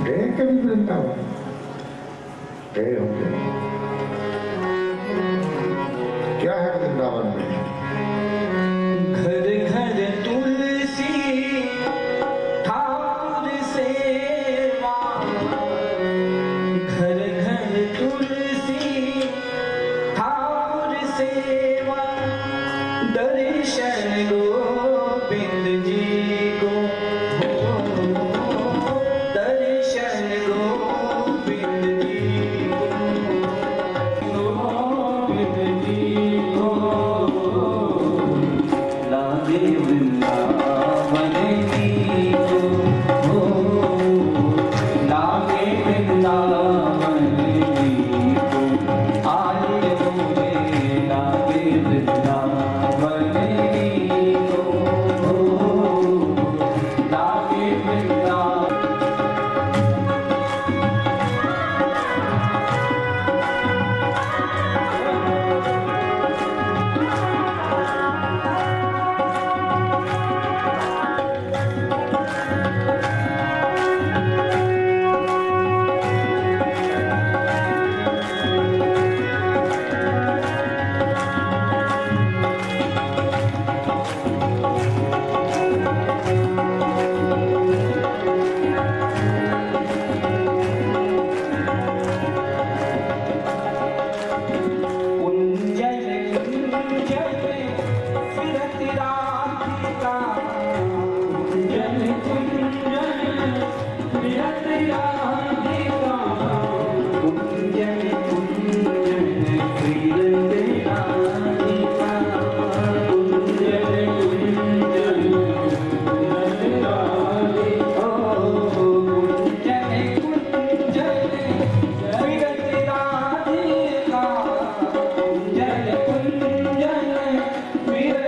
गए कभी वृंदावन? गए होंगे। क्या है वृंदावन में? घर घर तुलसी ठाकुर सेवा, घर घर तुलसी ठाकुर सेवा, दर्शन गोविंद जी को हो, दर्शन गोविंद जी को, गोविंद जी को लागे वृंदावन जी को, हो लागे वृंदावन जी को, आए होए लागे वृंदावन जी को, हो लागे वृंदावन। We're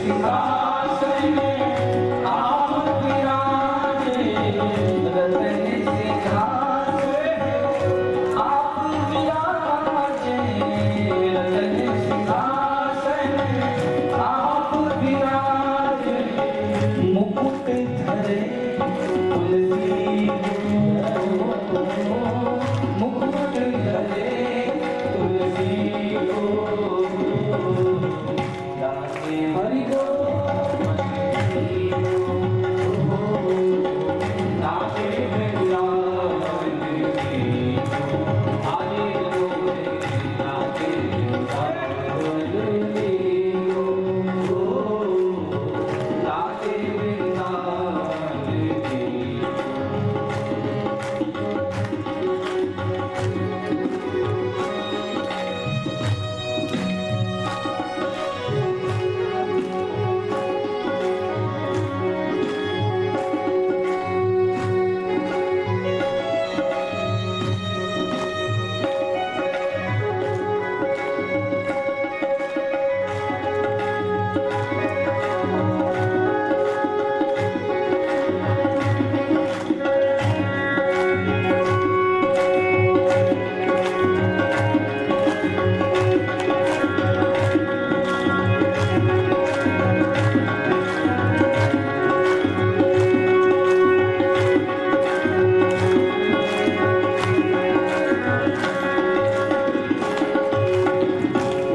सिंहासन आप विराजे, रतन सिंहासन आप विराजे, रतन सिंहासन आप विराजे, मुकुट धरे तुलसी को, मुकुट धरे तुलसी को, गाते हरि को, गाते वृंदावन की, आगे लोग गाते वृंदावन की, गाते वृंदावन की।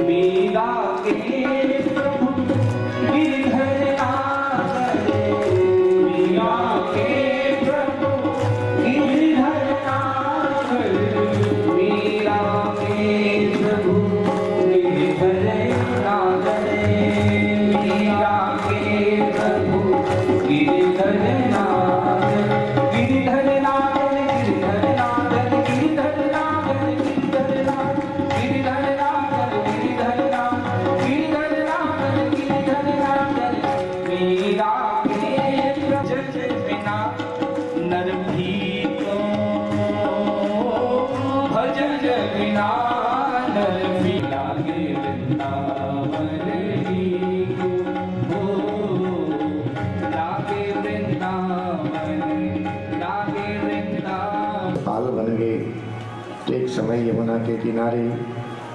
मीरा के प्रभु गिरधर नागर, मीरा के प्रभु गिरधर नागर, मीरा के प्रभु गिरधर नागर, मीरा के प्रभु गिरधर नागर, गिरधर नागर, गिरधर नागर, गिरधर नागर, गिरधर नागर, गिरधर नागर, गिरधर नागर, गिरधर नागर, गिरधर नागर, मीरा के प्रजग बिना नर भी को, भजन बिना नर भी लागे वृंदावन ही को, लागे वृंदावन, लागे वृंदावन। पाल बन गए। तो एक समय यमुना के किनारे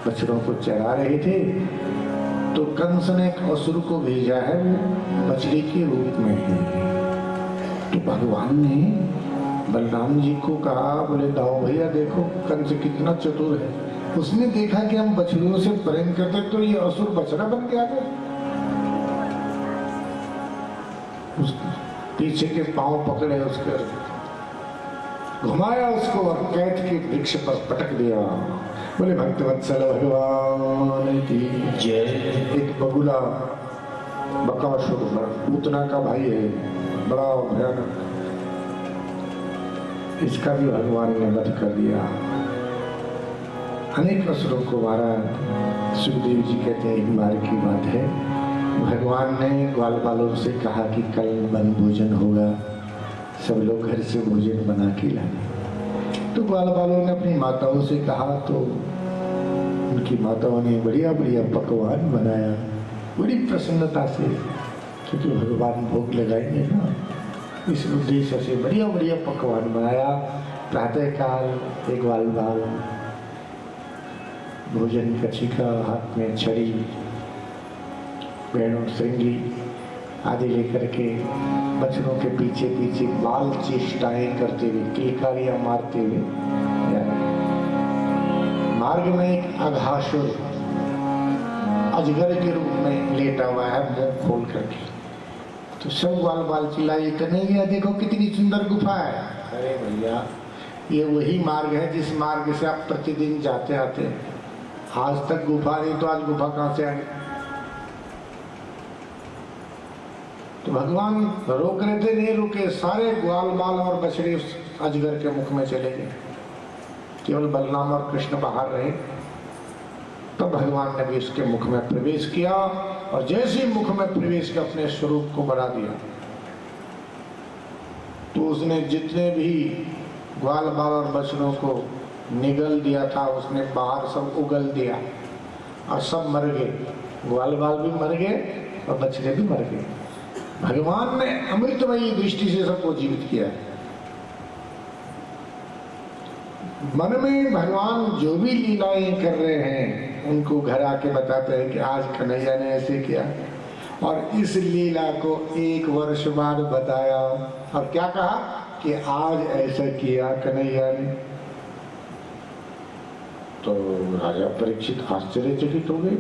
बछड़ों को चरा रहे थे, तो कंस ने एक असुर को भेजा है, वो बछड़ी के रूप में है। तो भगवान ने बलराम जी को कहा, बोले दाओ भैया देखो कंस कितना चतुर है, उसने देखा कि हम बछड़ियों से प्रेम करते तो ये असुर बछड़ा बन के आ गया। उसके पीछे के पांव पकड़े, उसके घुमाया उसको और कैथ के वृक्ष पर पटक दिया। बोले भक्तवत्सल भगवान की जय। एक बगुला बकासुर पूतना का भाई है, बड़ा भयानक, इसका भी भगवान ने वध कर दिया। अनेक असुरों को मारा। सुखदेव जी कहते हैं एक बार की बात है, भगवान ने ग्वाल बालों से कहा कि कल वन भोजन होगा, सब लोग घर से भोजन बना के लाए। तो ग्वाल बालों ने अपनी माताओं से कहा, तो उनकी माताओं ने बढ़िया बढ़िया पकवान बनाया, बड़ी प्रसन्नता से, क्योंकि भगवान भोग लगाएंगे ना, इस उद्देश्य से बढ़िया बढ़िया पकवान बनाया। प्रातःकाल एक ग्वाल बाल भोजन कछिका, हाथ में छड़ी, पैरों श्रृंगी आदि लेकर के बछड़ों के पीछे पीछे बाल चेष्टाएं करते हुए, किलकारियां मारते हुए मार्ग में एक अघासुर अजगर के रूप में लेटा हुआ है, मुंह खोल करके। तो सब ग्वाल बाल चिल्लाए, कन्हैया देखो कितनी सुंदर गुफा है। अरे भैया ये वही मार्ग है जिस मार्ग से आप प्रतिदिन जाते आते हैं, आज तक गुफा नहीं तो आज गुफा कहां से आई। तो भगवान रोक रहे थे, नहीं रुके, सारे ग्वाल बाल और बछड़े उस अजगर के मुख में चले गए, केवल बलराम और कृष्ण बाहर रहे। तब भगवान ने भी उसके मुख में प्रवेश किया, और जैसे ही मुख में प्रवेश किया अपने स्वरूप को बढ़ा दिया, तो उसने जितने भी ग्वाल बाल और बछड़ों को निगल दिया था, उसने बाहर सब उगल दिया और सब मर गए। ग्वाल बाल भी मर गए और बछड़े भी मर गए। भगवान ने अमृतमयी दृष्टि से सबको जीवित किया। मन में भगवान जो भी लीलाएं कर रहे हैं उनको घर आके बताते हैं कि आज कन्हैया ने ऐसे किया, और इस लीला को 1 वर्ष बाद बताया और क्या कहा कि आज ऐसा किया कन्हैया ने। तो राजा परीक्षित आश्चर्यचकित हो गए।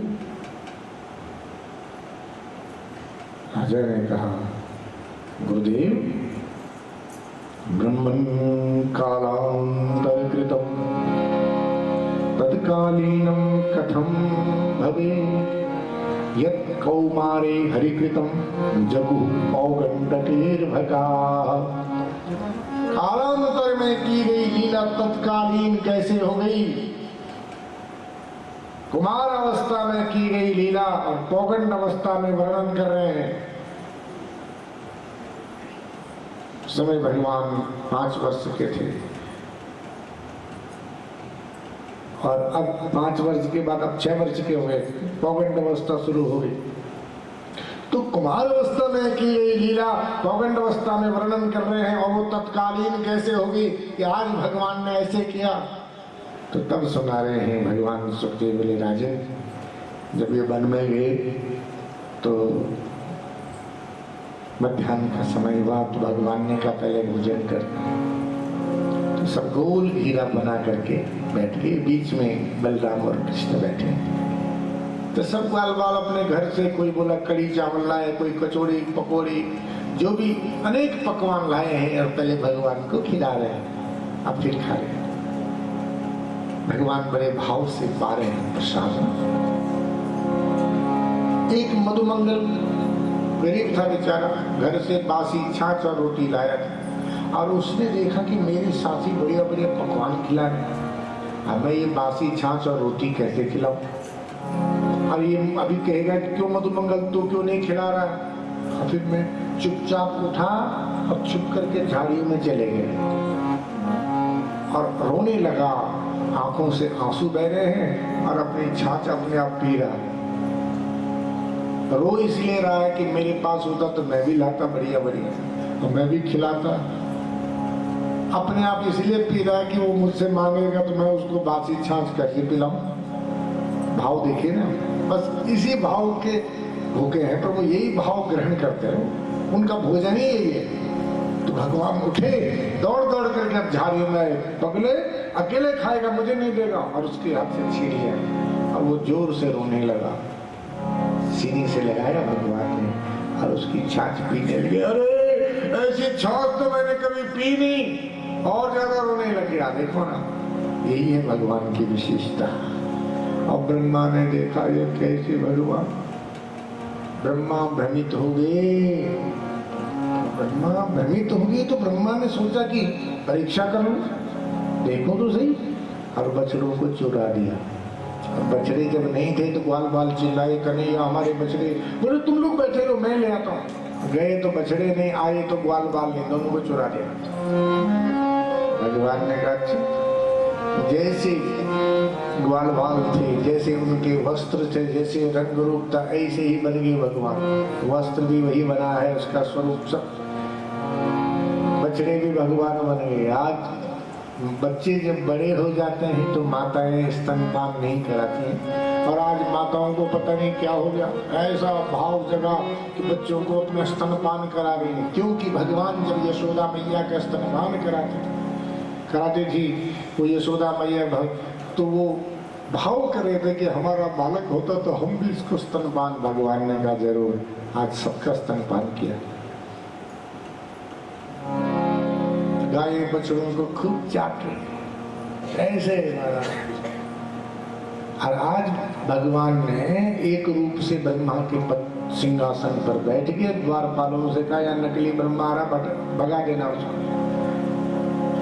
राजा ने कहा, गुरुदेव, ब्रह्मन् कालांतरकृतं तत्कालीनं कथं भवेत् यत् कौमारे हरिकृतं जगुः पौगंडकेर्भकाः। कालांतर में की गई लीला तत्कालीन कैसे हो गई? कुमार अवस्था में की गई लीला और पौगंड अवस्था में वर्णन कर रहे हैं। समय भगवान 5 वर्ष के थे और अब 5 वर्ष के बाद अब 6 वर्ष के हो गए, पौगंड अवस्था शुरू हो गई। तो कुमार अवस्था में की गई लीला पौगंड अवस्था में वर्णन कर रहे हैं, और वो तत्कालीन कैसे होगी कि आज भगवान ने ऐसे किया। तो तब सुना रहे हैं भगवान सुखदेव बोले, राजन, जब ये वन में गए तो मध्याह्न का समय हुआ तो भगवान ने कहा पहले भोजन कर। तो सब गोल घेरा बना करके बैठ गए, बीच में बलराम और कृष्ण बैठे। तो सब बाल बाल अपने घर से, कोई बोला कड़ी चावल लाए, कोई कचौड़ी पकौड़ी, जो भी अनेक पकवान लाए हैं और पहले भगवान को खिला रहे हैं, अब फिर खा रहे हैं। भगवान बड़े भाव से पा रहे हैं प्रसाद। एक मधुमंगल गरीब था बेचारा, घर से बासी छाछ और रोटी लाया था, और उसने देखा कि मेरी साथी बढ़िया बढ़िया पकवान खिला रहे, अब मैं ये बासी छाछ और रोटी कैसे खिलाऊं? और ये अभी कहेगा कि क्यों मधुमंगल तू क्यों नहीं खिला रहा? और फिर मैं चुपचाप उठा और छुप करके झाड़ियों में चले गए और रोने लगा। आंखों से आंसू बह रहे हैं और अपनी छाछ अपने आप पी रहा है। रो इसलिए रहा है कि मेरे पास होता तो मैं भी लाता बढ़िया बढ़िया और मैं भी खिलाता। अपने आप इसलिए पी रहा है कि वो मुझसे मांगेगा तो मैं उसको बासी छाछ कैसे पिलाऊं? भाव देखिए ना, बस इसी भाव के भूखे हैं, पर वो यही भाव ग्रहण करते हैं, उनका भोजन ही यही है। तो भगवान उठे, दौड़ दौड़ करके अब झाड़ियों में पगले, अकेले खाएगा, मुझे नहीं देगा, और उसके हाथ से छीन लिया और वो जोर से रोने लगा। सीने से लगाया भगवान ने और उसकी छाछ पीने लगे। अरे ऐसी छाछ तो मैंने कभी पी नहीं, और ज्यादा रोने लग गया। देखो ना, यही है भगवान की विशेषता। और ब्रह्मा ने देखा ये कैसे भगवान, ब्रह्मा भ्रमित हो गए। ब्रह्मा भ्रमित हो गए तो ब्रह्मा ने सोचा कि परीक्षा कर लूं, देखो तो सही, और बछड़ों को चुरा दिया। और बछड़े जब नहीं थे तो ग्वाल बाल चिल्लाए, कन्हैया हमारे बछड़े। बोले तुम लोग बैठे रहो, मैं ले आता हूँ। गए तो बछड़े नहीं, आए तो ग्वाल बाल ने, दोनों को चुरा दिया। भगवान ने कहा जैसे ग्वाल बाल थे, जैसे उनके वस्त्र थे, जैसे रंग रूप था, ऐसे ही बन गए भगवान। वस्त्र भी वही बना है, उसका स्वरूप सब, बछड़े भी भगवान बन गए। आज बच्चे जब बड़े हो जाते हैं तो माताएं स्तनपान नहीं कराती हैं, और आज माताओं को पता नहीं क्या हो गया, ऐसा भाव जगा कि बच्चों को अपना स्तनपान करा रही है। क्योंकि भगवान जब यशोदा मैया का स्तनपान कराती थी, वो यशोदा मैया तो वो भाव कर रहे थे कि हमारा बालक होता तो हम भी इसको स्तनपान। भगवान ने कहा जरूर, आज सबका स्तनपान किया। गाय बछड़ों को खूब चाट रही ऐसे। और आज भगवान ने एक रूप से ब्रह्मा के सिंहासन पर बैठ के द्वारपालों से कहा, या नकली ब्रह्मा आ रहा, भगा देना उसको।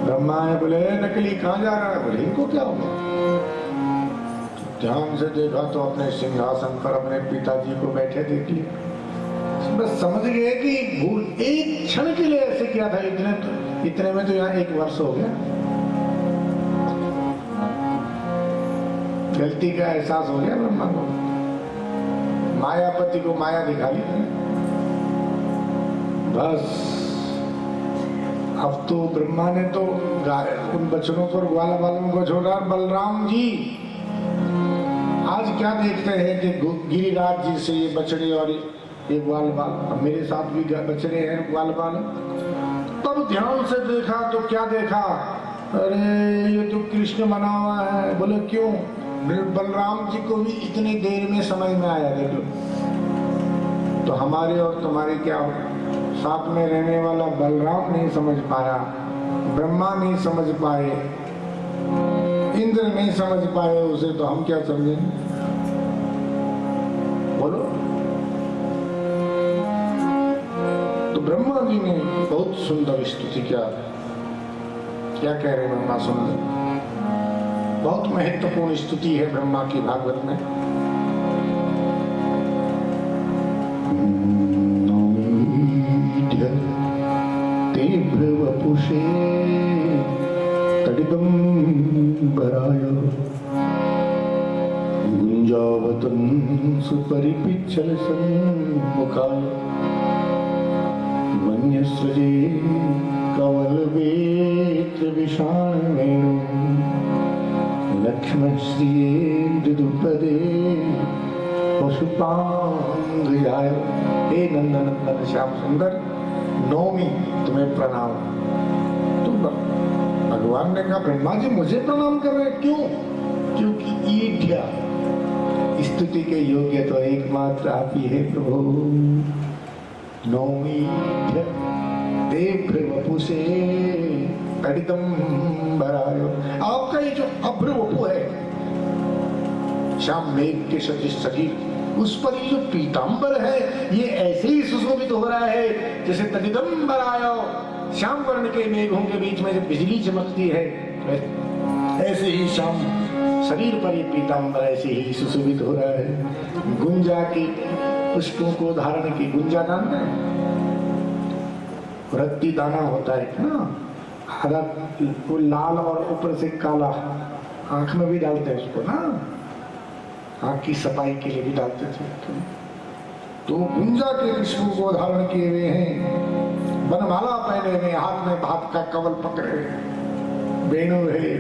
ब्रह्मा है, बोले नकली कहाँ जा रहा है? बोले इनको क्या होगा? ध्यान से देखा तो अपने सिंहासन पर अपने पिताजी को बैठे देख लिया। बस समझ गए कि भूल, एक क्षण के लिए ऐसे किया था, इतने में तो यहाँ 1 वर्ष हो गया। गलती का एहसास हो गया ब्रह्मा को। मायापति को माया दिखा ली बस। अब तो ब्रह्मा ने तो उन बच्चों पर ग्वाला वालों को छोड़ा। बलराम जी आज क्या देखते हैं कि गिरिराज जी से ये बछड़े और ये ग्वाल बाल, मेरे साथ भी बछड़े हैं ग्वाल बाल। तब ध्यान से देखा तो क्या देखा, अरे ये तो कृष्ण बना हुआ है। बोले क्यों? बलराम जी को भी इतनी देर में समझ में आया। देख लो, तो हमारे और तुम्हारे क्या हो, साथ में रहने वाला बलराम नहीं समझ पाया, ब्रह्मा नहीं समझ पाए, इंद्र नहीं समझ पाए उसे, तो हम क्या समझें? बोलो। तो ब्रह्मा जी ने बहुत सुंदर स्तुति किया। क्या कह रहे हैं ब्रह्मा? सुंदर, बहुत महत्वपूर्ण स्तुति है ब्रह्मा की भागवत में। तीव्र वपुषे तडिदंबराय गुंजावतन सुपरिपिच्छल सन्मुखाय वन्यस्रजे कवलवेत्र विषाणवेणु लक्ष्मणश्रिये मृदुपदे पशुपांगयाय। हे नंदनंदन श्याम सुंदर, नौमी तुम्हें प्रणाम। तो भगवान ने कहा ब्रह्मा जी मुझे प्रणाम कर रहे, क्यों? क्योंकि ईड्या स्तुति के योग्य तो एकमात्र आप ही है प्रभु। नौमी देव वपुषे तडिदंबराय। आपका ये जो अभ्र वपु है, श्याम मेघ के सदृश शरीर, उस पर ये जो पीतांबर है ये ऐसे ही सुशोभित हो रहा है जैसे तडिदंबराय, श्याम वर्ण के मेघों के बीच में जब बिजली चमकती है ऐसे ही श्याम शरीर पर ये पीतांबर ऐसे ही सुशोभित हो रहा है। गुंजा की पुष्पों को धारण की, गुंजा जानते हैं? रत्ती दाना होता है ना, आधा वो लाल और ऊपर से काला, आंख में भी डालते हैं उसको ना, आंख की सफाई के लिए भी डालते थे। तो गुंजा के पुष्पों को धारण किए हुए हैं, बनमाला पहने हुए, हाथ में भात का कवल पकड़े, वेणु है,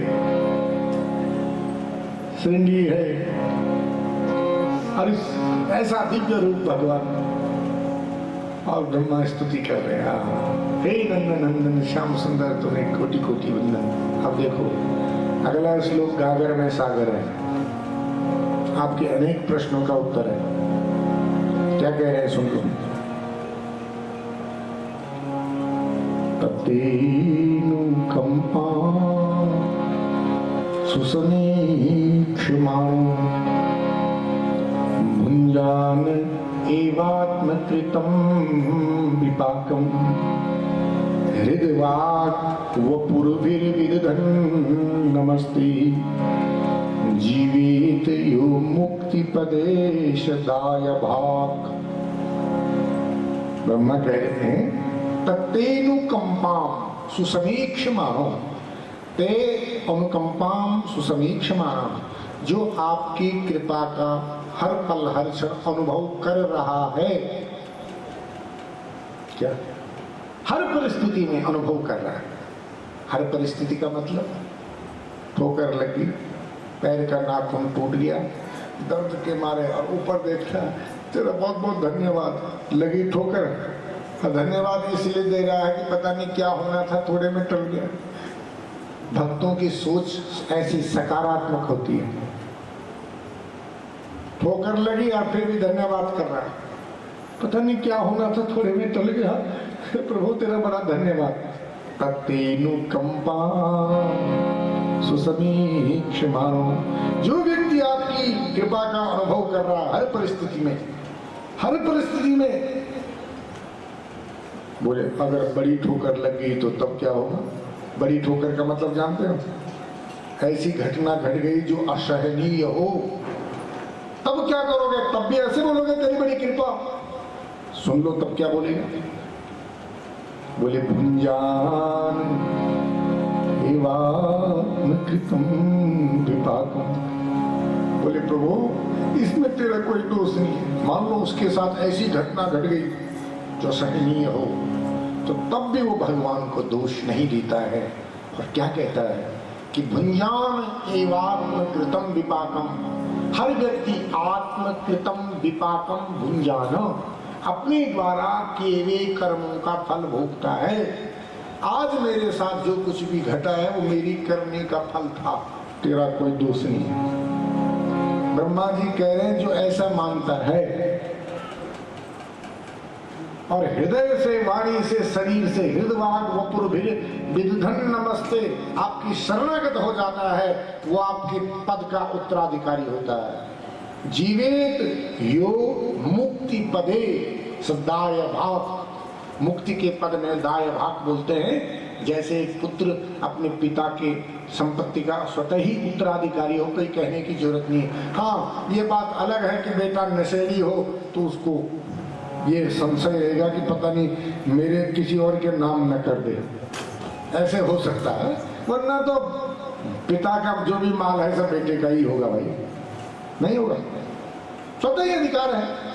श्रृंगी है, और ऐसा दिव्य रूप भगवान। और ब्रह्मा स्तुति कर रहे हैं, हे नंदन नंदन श्याम सुंदर तुम्हें कोटि कोटि वंदन। अब देखो अगला श्लोक गागर में सागर है, आपके अनेक प्रश्नों का उत्तर है। क्या कह रहे हैं सुन लो। तत्तेनु कंपा सुसमीक्षमाणो भुञ्जान एवात्मकृतं विपाकं हृदवाक् वपुर्भिर्विदधन् नमस्ते जीवित यो मुक्तिपदेशदाय भाग। ब्रह्मा कह रहे हैं तत्तेनु कंपाम सुसमीक्षमाणो, ते अनुकंपाम सुसमीक्षमाणो, जो आपकी कृपा का हर पल हर क्षण अनुभव कर रहा है। क्या? हर परिस्थिति में अनुभव कर रहा है। हर परिस्थिति का मतलब, ठोकर लगी, पैर का नाखून टूट गया, दर्द के मारे, और ऊपर देखा तेरा बहुत बहुत धन्यवाद, लगी ठोकर, और धन्यवाद इसलिए दे रहा है कि पता नहीं क्या होना था, थोड़े में टल गया। भक्तों की सोच ऐसी सकारात्मक होती है। ठोकर लगी और फिर भी धन्यवाद कर रहा है, पता नहीं क्या होना था, थोड़े में टल गया, प्रभु तेरा बड़ा धन्यवाद। तत्तेनु कंपा सुसमीक्षमाणो, जो व्यक्ति आपकी कृपा का अनुभव कर रहा है हर परिस्थिति में, हर परिस्थिति में। बोले अगर बड़ी ठोकर लग गई तो तब क्या होगा? बड़ी ठोकर का मतलब जानते हो? ऐसी घटना घट गई जो असहनीय हो, तब क्या करोगे? तब भी ऐसे बोलोगे तेरी बड़ी कृपा। सुन लो तब क्या बोलेगा? बोले भुंजान एवात्मकृतं विपाकं बोले प्रभु इसमें तेरा कोई दोष नहीं है, मान लो उसके साथ ऐसी घटना घट गई जो सहनीय हो, तो तब भी वो भगवान को दोष नहीं देता है। और क्या कहता है कि भुंजान एवात्म कृतम विपाकम, हर व्यक्ति आत्मकृतम विपाकम भुंजान, अपने द्वारा किए हुए कर्मों का फल भोगता है। आज मेरे साथ जो कुछ भी घटा है वो मेरी करने का फल था, तेरा कोई दोष नहीं है। ब्रह्मा जी कह रहे हैं जो ऐसा मानता है और हृदय से, वाणी से, शरीर से, हृदवाग वपुर विदधन नमस्ते आपकी शरणागत हो जाता है, वो आपके पद का उत्तराधिकारी होता है। जीवेत यो मुक्ति पदे सदाय भाव, मुक्ति के पद में दाय भाग बोलते हैं। जैसे एक पुत्र अपने पिता के संपत्ति का स्वतः ही उत्तराधिकारी हो, कोई कहने की जरूरत नहीं है। हाँ, ये बात अलग है कि बेटा नशेड़ी हो तो उसको ये संशय रहेगा कि पता नहीं मेरे किसी और के नाम न कर दे, ऐसे हो सकता है। वरना तो पिता का जो भी माल है सब बेटे का ही होगा भाई, नहीं होगा, स्वतः ही अधिकार है।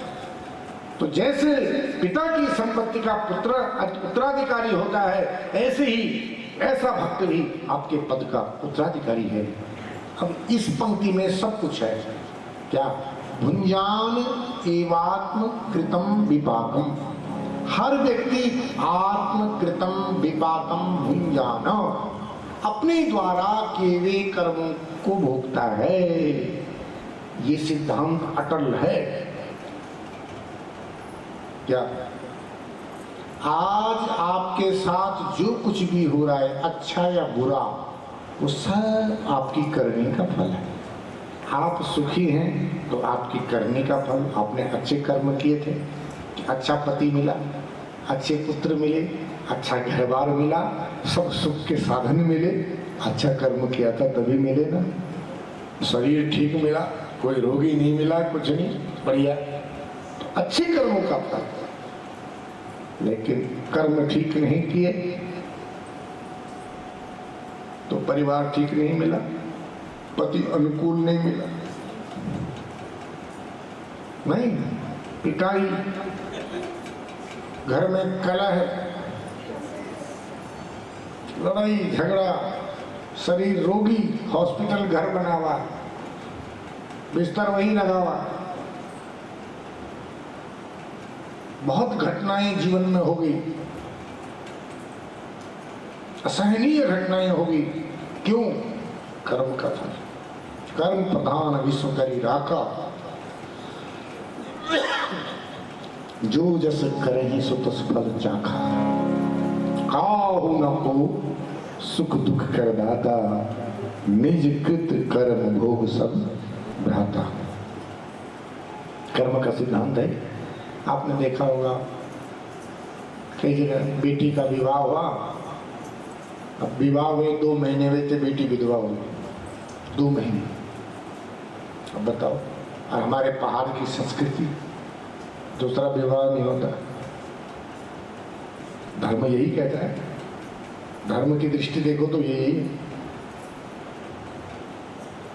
तो जैसे पिता की संपत्ति का पुत्र उत्तराधिकारी होता है, ऐसे ही ऐसा भक्त भी आपके पद का उत्तराधिकारी है। अब इस पंक्ति में सब कुछ है। क्या? भुंजान एवात्म कृतम विपाकम, हर व्यक्ति आत्मकृतम विपाकम भुंजान, अपने द्वारा किए हुए कर्मों को भोगता है। ये सिद्धांत अटल है। क्या आज आपके साथ जो कुछ भी हो रहा है, अच्छा या बुरा, वो सब आपकी करने का फल है। आप सुखी हैं तो आपकी करने का फल, आपने अच्छे कर्म किए थे, अच्छा पति मिला, अच्छे पुत्र मिले, अच्छा घर बार मिला, सब सुख के साधन मिले, अच्छा कर्म किया था तभी मिले ना। शरीर ठीक मिला, कोई रोगी नहीं मिला, कुछ नहीं, बढ़िया, तो अच्छे कर्मों का फल। लेकिन कर्म ठीक नहीं किए तो परिवार ठीक नहीं मिला, पति अनुकूल नहीं मिला, नहीं, पिटाई, घर में कलह, लड़ाई झगड़ा, शरीर रोगी, हॉस्पिटल घर बना हुआ, बिस्तर वही लगा हुआ। बहुत घटनाएं जीवन में हो गई, असहनीय घटनाएं हो गई। क्यों? कर्म का फल। कर्म प्रधान विश्व करी राका, जो जस करहि सो तस फल चाखा। काहू न को सुख दुख कर दाता, निज कृत कर्म भोग सब भ्राता। कर्म का सिद्धांत है। आपने देखा होगा कई जगह बेटी का विवाह हुआ, अब विवाह हुए 2 महीने में थे, बेटी विधवा हो गई 2 महीने। अब बताओ, और हमारे पहाड़ की संस्कृति दूसरा विवाह नहीं होता। धर्म यही कहता है, धर्म की दृष्टि देखो तो यही है।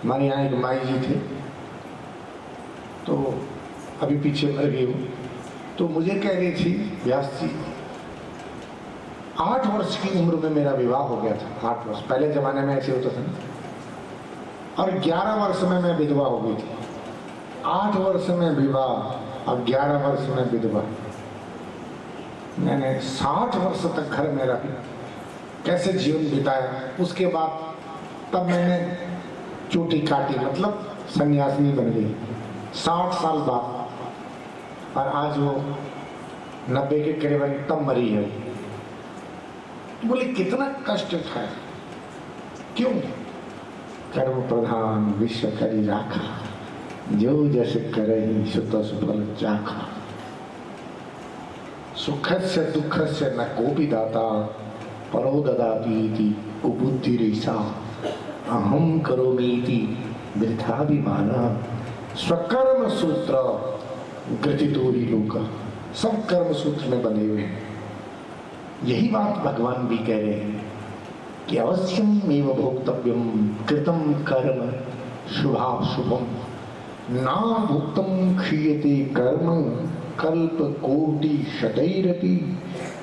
हमारे यहाँ एक माई जी थे, तो अभी पीछे मर गई हूँ, तो मुझे कह रही थी, व्यास जी 8 वर्ष की उम्र में मेरा विवाह हो गया था। 8 वर्ष, पहले जमाने में ऐसे होता था ना। और 11 वर्ष में मैं विधवा हो गई थी। 8 वर्ष में विवाह और 11 वर्ष में विधवा। मैंने 60 वर्ष तक घर में रही, कैसे जीवन बिताया। उसके बाद तब मैंने चोटी काटी, मतलब सन्यासिनी बन गई 60 साल बाद। और आज वो 90 के करीबन तब मरी है। बोले कितना कष्ट था। क्यों? कर्म प्रधान विश्व करी राखा, जो जैसे करहि सो तस फल चाखा। सुखस्य दुःखस्य न कोपि दाता, परो ददाति इति कुबुद्धिरेषा। अहम करोमीति वृथाभिमानः, स्वकर्म सूत्र ग्रथितोरि लोका। सब कर्म सूत्र में बंधे हुए हैं। यही बात भगवान भी कह रहे हैं कि अवश्यम एव भोक्तव्यम कृतम कर्म शुभाशुभम। ना भुक्तम क्षीयते कर्म कल्प कोटि शतैरपि,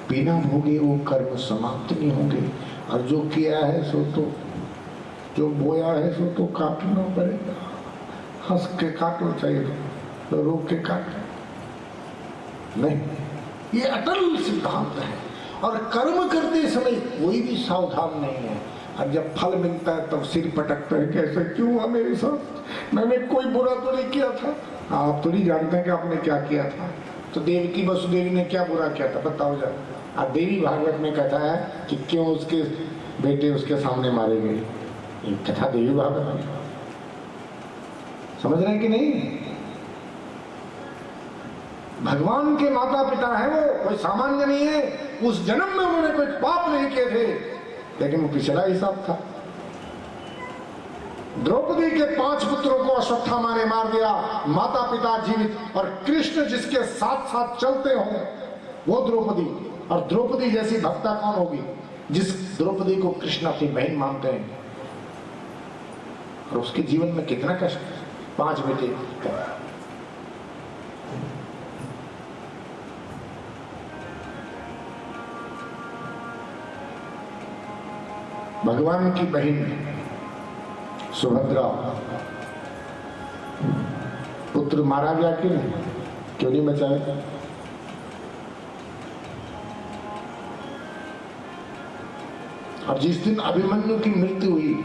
बिना भोगे वो कर्म समाप्त नहीं होंगे। और जो किया है सो तो, जो बोया है सो तो काटना पड़ेगा। हंस के काटो चाहिए तो रो के काटो नहीं, ये अटल सिद्धांत है। और कर्म करते समय कोई भी सावधान नहीं है, और जब फल मिलता है तब सिर पटकता है, कैसे क्यों हुआ मेरे साथ, मैंने कोई बुरा तो नहीं किया था। आप तो नहीं जानते हैं कि आपने क्या किया था। तो देवकी वसुदेवी ने क्या बुरा किया था बताओ जरा। और देवी भागवत में कहता है कि क्यों उसके बेटे उसके सामने मारे गए, ये कथा देवी भागवत में। समझ रहे हैं कि नहीं? भगवान के माता पिता है वो, कोई सामान्य नहीं है। उस जन्म में उन्होंने कोई पाप नहीं किए थे, लेकिन वो पिछला हिसाब था। द्रौपदी के 5 पुत्रों को अश्वत्थामा ने मार दिया, माता पिता जीवित, और कृष्ण जिसके साथ साथ चलते हो वो द्रौपदी। और द्रौपदी जैसी भक्ता कौन होगी जिस द्रौपदी को कृष्ण अपनी बहन मानते हैं। और उसके जीवन में कितना कष्ट, 5 बेटे। भगवान की बहन सुभद्रा, पुत्र मारा गया क्यों नहीं बचाया? और जिस दिन अभिमन्यु की मृत्यु हुई,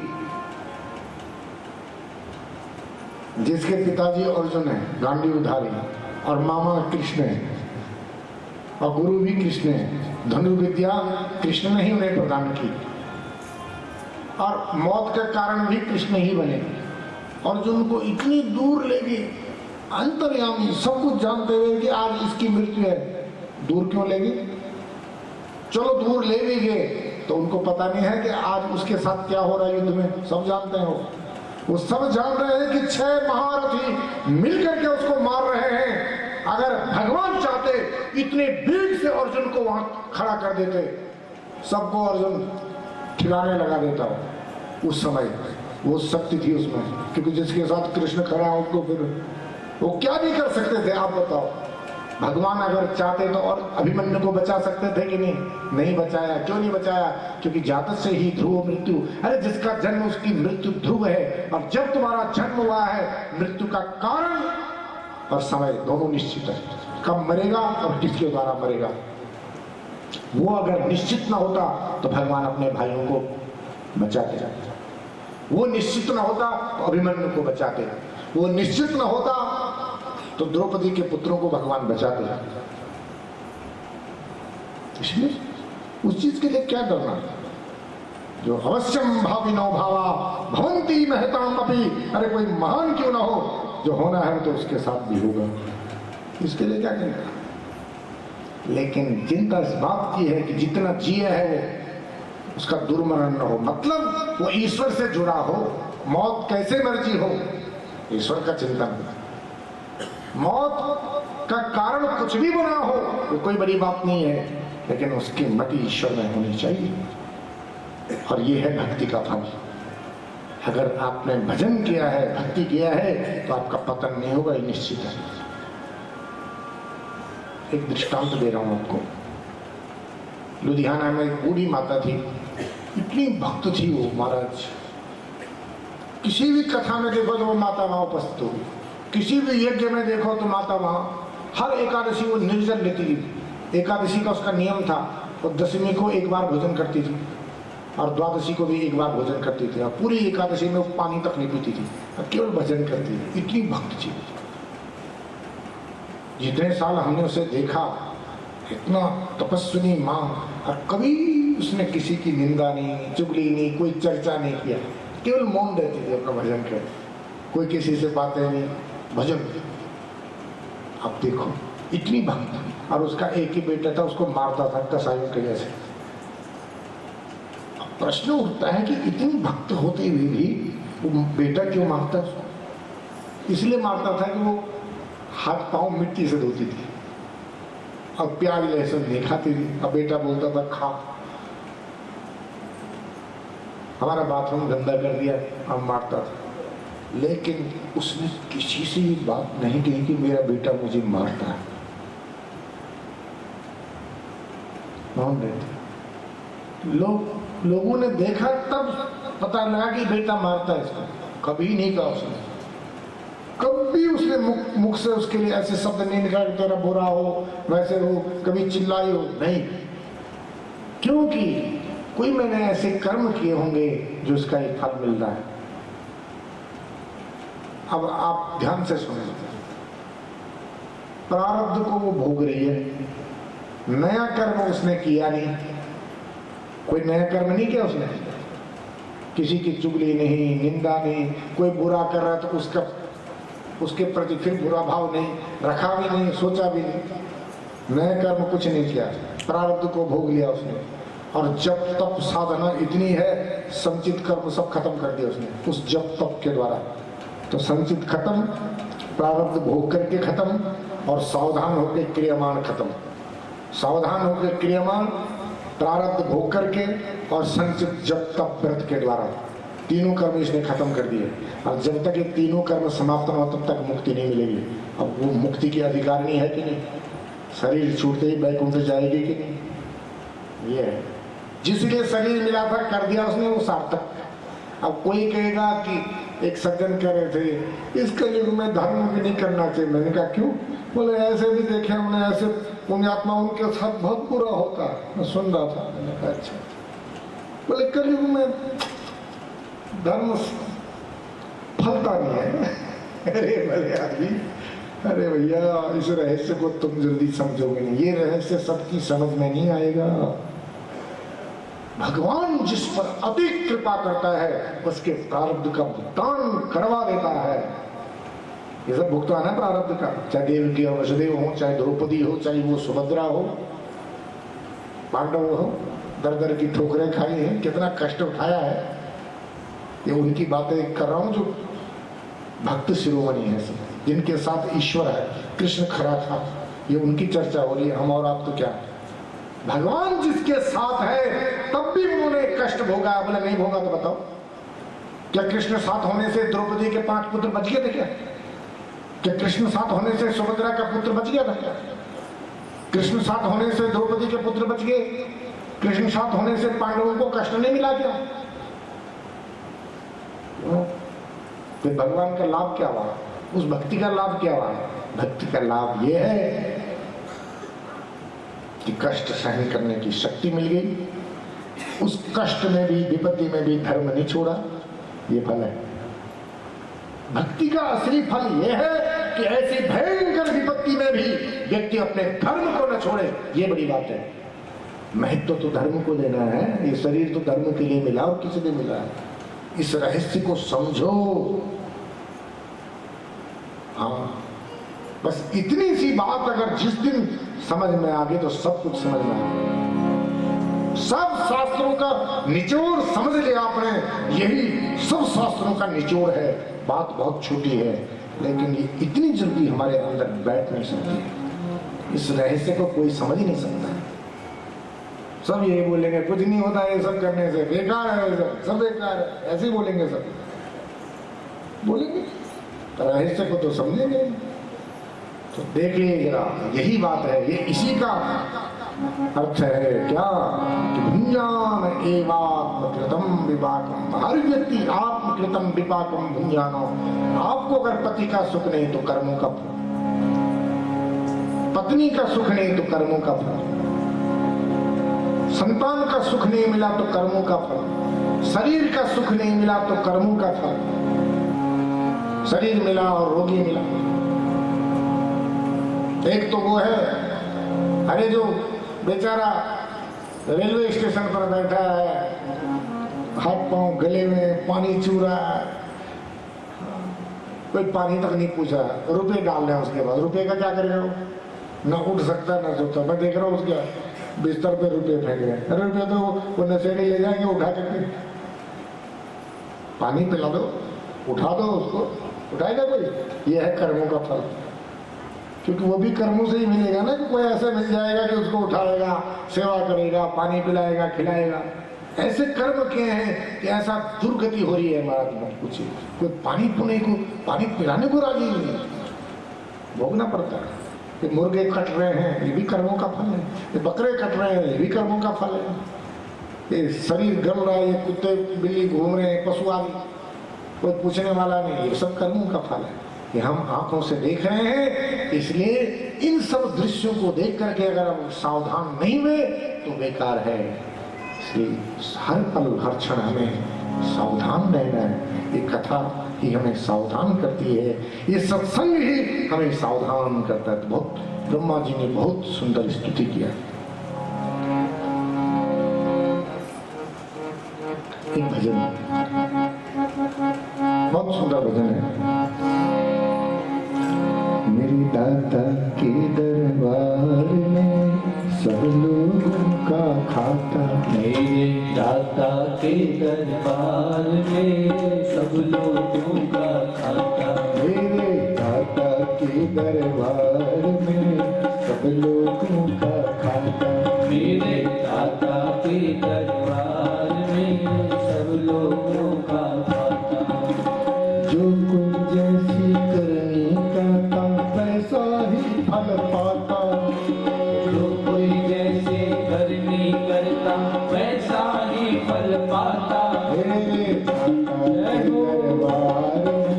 जिसके पिताजी अर्जुन है गांडीवधारी, और मामा कृष्ण है, और गुरु भी कृष्ण है, धनुर्विद्या कृष्ण ने ही उन्हें प्रदान की, और मौत का कारण भी कृष्ण ही बने। अर्जुन को इतनी दूर ले गए, अंतर्यामी, सब कुछ जानते हुए कि आज इसकी मृत्यु है, दूर क्यों ले गए? चलो दूर ले भी गए तो उनको पता नहीं है कि आज उसके साथ क्या हो रहा है युद्ध में। सब जानते हैं, वो सब जान रहे हैं कि 6 महारथी मिलकर के उसको मार रहे हैं। अगर भगवान चाहते इतने वेग से अर्जुन को वहां खड़ा कर देते, सबको अर्जुन ठिकाने लगा देता हो। उस समय वो शक्ति थी उसमें, क्योंकि जिसके साथ कृष्ण खड़ा है उसको फिर वो क्या नहीं कर सकते थे। आप बताओ, भगवान अगर चाहते तो और अभिमन्यु को बचा सकते थे कि नहीं? नहीं बचाया। क्यों नहीं बचाया? क्योंकि जातक से ही ध्रुव मृत्यु। अरे जिसका जन्म उसकी मृत्यु ध्रुव है, और जब तुम्हारा जन्म हुआ है मृत्यु का कारण और समय दोनों निश्चित है, कब मरेगा और किसके द्वारा मरेगा। वो अगर निश्चित ना होता तो भगवान अपने भाइयों को बचाते जाते, वो निश्चित ना होता तो अभिमन्यु को बचाते, वो निश्चित ना होता तो द्रौपदी के पुत्रों को भगवान बचाते जाते। इसलिए उस चीज के लिए क्या डरना, जो अवश्यम भाविनो भावा भवंती महताम अपि। अरे कोई महान क्यों ना हो, जो होना है तो उसके साथ भी होगा, इसके लिए क्या करना। लेकिन चिंता इस बात की है कि जितना जिया है वो उसका दुर्मरण न हो, मतलब वो ईश्वर से जुड़ा हो, मौत कैसे मर्जी हो, ईश्वर का चिंतन। मौत का कारण कुछ भी बना हो वो कोई बड़ी बात नहीं है, लेकिन उसकी मति ईश्वर में होनी चाहिए। और ये है भक्ति का फल। अगर आपने भजन किया है, भक्ति किया है, तो आपका पतन नहीं होगा, ये निश्चित है। एक दृष्टांत दे रहा हूं आपको। लुधियाना में एक बूढ़ी माता थी, इतनी भक्त थी वो महाराज, किसी भी कथा में देखो तो वो माता वहां उपस्थित होगी, किसी भी यज्ञ में देखो तो माता वहां। हर एकादशी वो निर्जल लेती थी, एकादशी का उसका नियम था। वो दशमी को एक बार भोजन करती थी और द्वादशी को भी एक बार भोजन करती थी, और पूरी एकादशी में वो पानी तक नहीं पीती थी, केवल भजन करती थी। इतनी भक्त थी। जितने साल हमने उसे देखा, इतना तपस्विनी माँ, और कभी उसने किसी की निंदा नहीं, चुगली नहीं, कोई चर्चा नहीं किया, केवल मौन रहती थी, अपना भजन कर, कोई किसी से बातें नहीं, भजन। अब देखो इतनी भक्त। और उसका एक ही बेटा था, उसको मारता था कसाईयों के जैसे। अब प्रश्न उठता है कि इतनी भक्त होते हुए भी वो बेटा क्यों मारता? इसलिए मारता था कि वो हाथ पांव मिट्टी से धोती थी और प्याज लहसुन नहीं खाती थी। अब बेटा बोलता था खा, हमारा बाथरूम गंदा कर दिया, अब मारता था। लेकिन उसने किसी से ये बात नहीं कही कि मेरा बेटा मुझे मारता है। मान रहे लोगों ने देखा तब पता लगा कि बेटा मारता है इसको। कभी नहीं कहा उसने, कभी उसने मुख से उसके लिए ऐसे शब्द नहीं निकाले कि तेरा बुरा हो, वैसे हो, कभी चिल्लाई हो, नहीं। क्योंकि कोई मैंने ऐसे कर्म किए होंगे जो इसका ये फल मिल रहा है। अब आप ध्यान से सुनें, प्रारब्ध को वो भोग रही है, नया कर्म उसने किया नहीं, कोई नया कर्म नहीं किया उसने, किसी की चुगली नहीं, निंदा नहीं, कोई बुरा कर रहा तो उसके प्रति फिर बुरा भाव नहीं रखा, भी नहीं सोचा भी नहीं, नया कर्म कुछ नहीं किया, प्रारब्ध को भोग लिया उसने। और जब तप साधना इतनी है, संचित कर्म सब खत्म कर दिया उसने उस जप तप के द्वारा। तो संचित खत्म, प्रारब्ध भोग करके खत्म, और सावधान होकर क्रियामान खत्म। सावधान होकर क्रियामान, प्रारब्ध भोग करके, और संचित जप तप व्रत के द्वारा तीनों कर्म इसने खत्म कर दिए। और जब तक ये तीनों कर्म समाप्त न हो तब तक मुक्ति नहीं मिलेगी। अब वो मुक्ति की अधिकारिणी है कि नहीं? शरीर छूटते ही वैकुंठ जाएगी कि नहीं? ये है जिसलिए शरीर मिला था, कर दिया उसने, वो सार्थक। अब कोई कहेगा कि एक सज्जन कह रहे थे इस कलयुग में धर्म भी नहीं करना चाहिए। मैंने कहा क्यों? बोले ऐसे भी देखे हमने, ऐसे पुण्यात्मा उनके साथ बहुत बुरा होता है। मैं सुन रहा था, मैंने कहा अच्छा। बोले कलयुग में धर्म फलता नहीं है। अरे भले आदमी, अरे भैया इस रहस्य को तुम जल्दी समझोगे नहीं, ये रहस्य सबकी समझ में नहीं आएगा। भगवान जिस पर अधिक कृपा करता है उसके प्रारब्ध का भुगतान करवा देता है। ये सब भुगतान है प्रारब्ध का, चाहे देवकी और वसुदेव हो, चाहे द्रौपदी हो, चाहे वो सुभद्रा हो, पांडव हो, दर दर की ठोकरें खाई हैं, कितना कष्ट उठाया है। ये उनकी बातें कर रहा हूं जो भक्त शिरोमणि है, जिनके साथ ईश्वर है, कृष्ण खरा था, ये उनकी चर्चा हो रही है। हम और आप तो क्या, भगवान जिसके साथ है तब भी उन्होंने कष्ट भोगा। बोले नहीं भोगा तो बताओ, क्या कृष्ण साथ होने से द्रौपदी के 5 पुत्र बच गए थे क्या? क्या कृष्ण साथ होने से सुभद्रा का पुत्र बच गया था क्या? कृष्ण साथ होने से द्रौपदी के पुत्र बच गए? कृष्ण साथ होने से पांडवों को कष्ट नहीं मिला क्या? तो भगवान का लाभ क्या हुआ? उस भक्ति का लाभ क्या हुआ? भक्ति का लाभ यह है कि कष्ट सहन करने की शक्ति मिल गई, उस कष्ट में भी, विपत्ति में भी धर्म नहीं छोड़ा। ये फल है भक्ति का। असली फल यह है कि ऐसी भयंकर विपत्ति में भी व्यक्ति अपने धर्म को न छोड़े। ये बड़ी बात है। महत्व तो धर्म को लेना है, ये शरीर तो धर्म के लिए मिला और किसी ने मिला है। इस रहस्य को समझो। हाँ, बस इतनी सी बात अगर जिस दिन समझ में आ गई तो सब कुछ समझ में आ गया। सब शास्त्रों का निचोड़ समझ लिया आपने, यही सब शास्त्रों का निचोड़ है। बात बहुत छोटी है लेकिन ये इतनी जल्दी हमारे अंदर बैठ नहीं सकती। इस रहस्य को कोई समझ ही नहीं सकता। सब यही बोलेंगे कुछ नहीं होता है, ये सब करने से बेकार है, सब बेकार है, ऐसे ही बोलेंगे, सब बोलेंगे। रहस्य को तो समझेंगे। तो देखिए जरा, यही बात है, ये इसी का अर्थ है क्या कि भुंजान एवात्मकृतम विपाकम। हर व्यक्ति आत्मकृतम विपाकम भुंजानो। आपको अगर पति का सुख नहीं तो कर्मों का फल, पत्नी का सुख नहीं तो कर्मों का फल, संतान का सुख नहीं मिला तो कर्मों का फल, शरीर का सुख नहीं मिला तो कर्मों का फल। शरीर मिला और रोगी मिला। एक तो वो है, अरे जो बेचारा रेलवे स्टेशन पर बैठा है, हाथ पांव गले में पानी चू रहा है, कोई पानी तक नहीं पूछ रहा, रुपए डाल रहे हैं उसके बाद। रुपए का क्या करेगा वो? ना उठ सकता ना सोता। मैं देख रहा हूँ उसके बिस्तर पे रुपए फेंक रहे हैं। अरे रुपये तो वो नशेड़ी ले जाएंगे उठा करके। पानी पिला दो, उठा दो उसको, उठाएगा कोई? ये है कर्मों का फल। क्योंकि वो भी कर्मों से ही मिलेगा ना, कि कोई ऐसे मिल जाएगा कि उसको उठाएगा, सेवा करेगा, पानी पिलाएगा, खिलाएगा। ऐसे कर्म किए हैं कि ऐसा दुर्गति हो रही है महाराज मत पूछिए। कोई पानी पिलाने को राजी नहीं है, भोगना पड़ता है। ये मुर्गे कट रहे हैं, ये भी कर्मों का फल है। ये बकरे कट रहे हैं, ये भी कर्मों का फल है। ये शरीर गल रहा है, ये कुत्ते बिल्ली घूम रहे हैं, पशु आदि, कोई पूछने वाला नहीं, ये सब कर्मों का फल है। ये हम आंखों से देख रहे हैं, इसलिए इन सब दृश्यों को देख करके अगर हम सावधान नहीं हुए तो बेकार है। इसलिए हर पल हर क्षण हमें सावधान रहना है। ये कथा ही हमें सावधान करती है, ये सत्संग ही हमें सावधान करता है। तो बहुत ब्रह्मा जी ने बहुत सुंदर स्तुति किया। एक भजन, बहुत सुंदर भजन है। मेरी दाता के दरबार में सब लोगों का खाता, मेरे दाता के दरबार में सब लोगों का खाता, मेरे दाता के दरबार में सब लोगों का खाता, मेरे दाता के दरबार में सब लोगों का खाता। जो कोई जैसी करनी करता वैसा ही फल पाता, जो कोई जैसे करनी करता वैसा ही फल पाता। मेरे दाता के दरबार में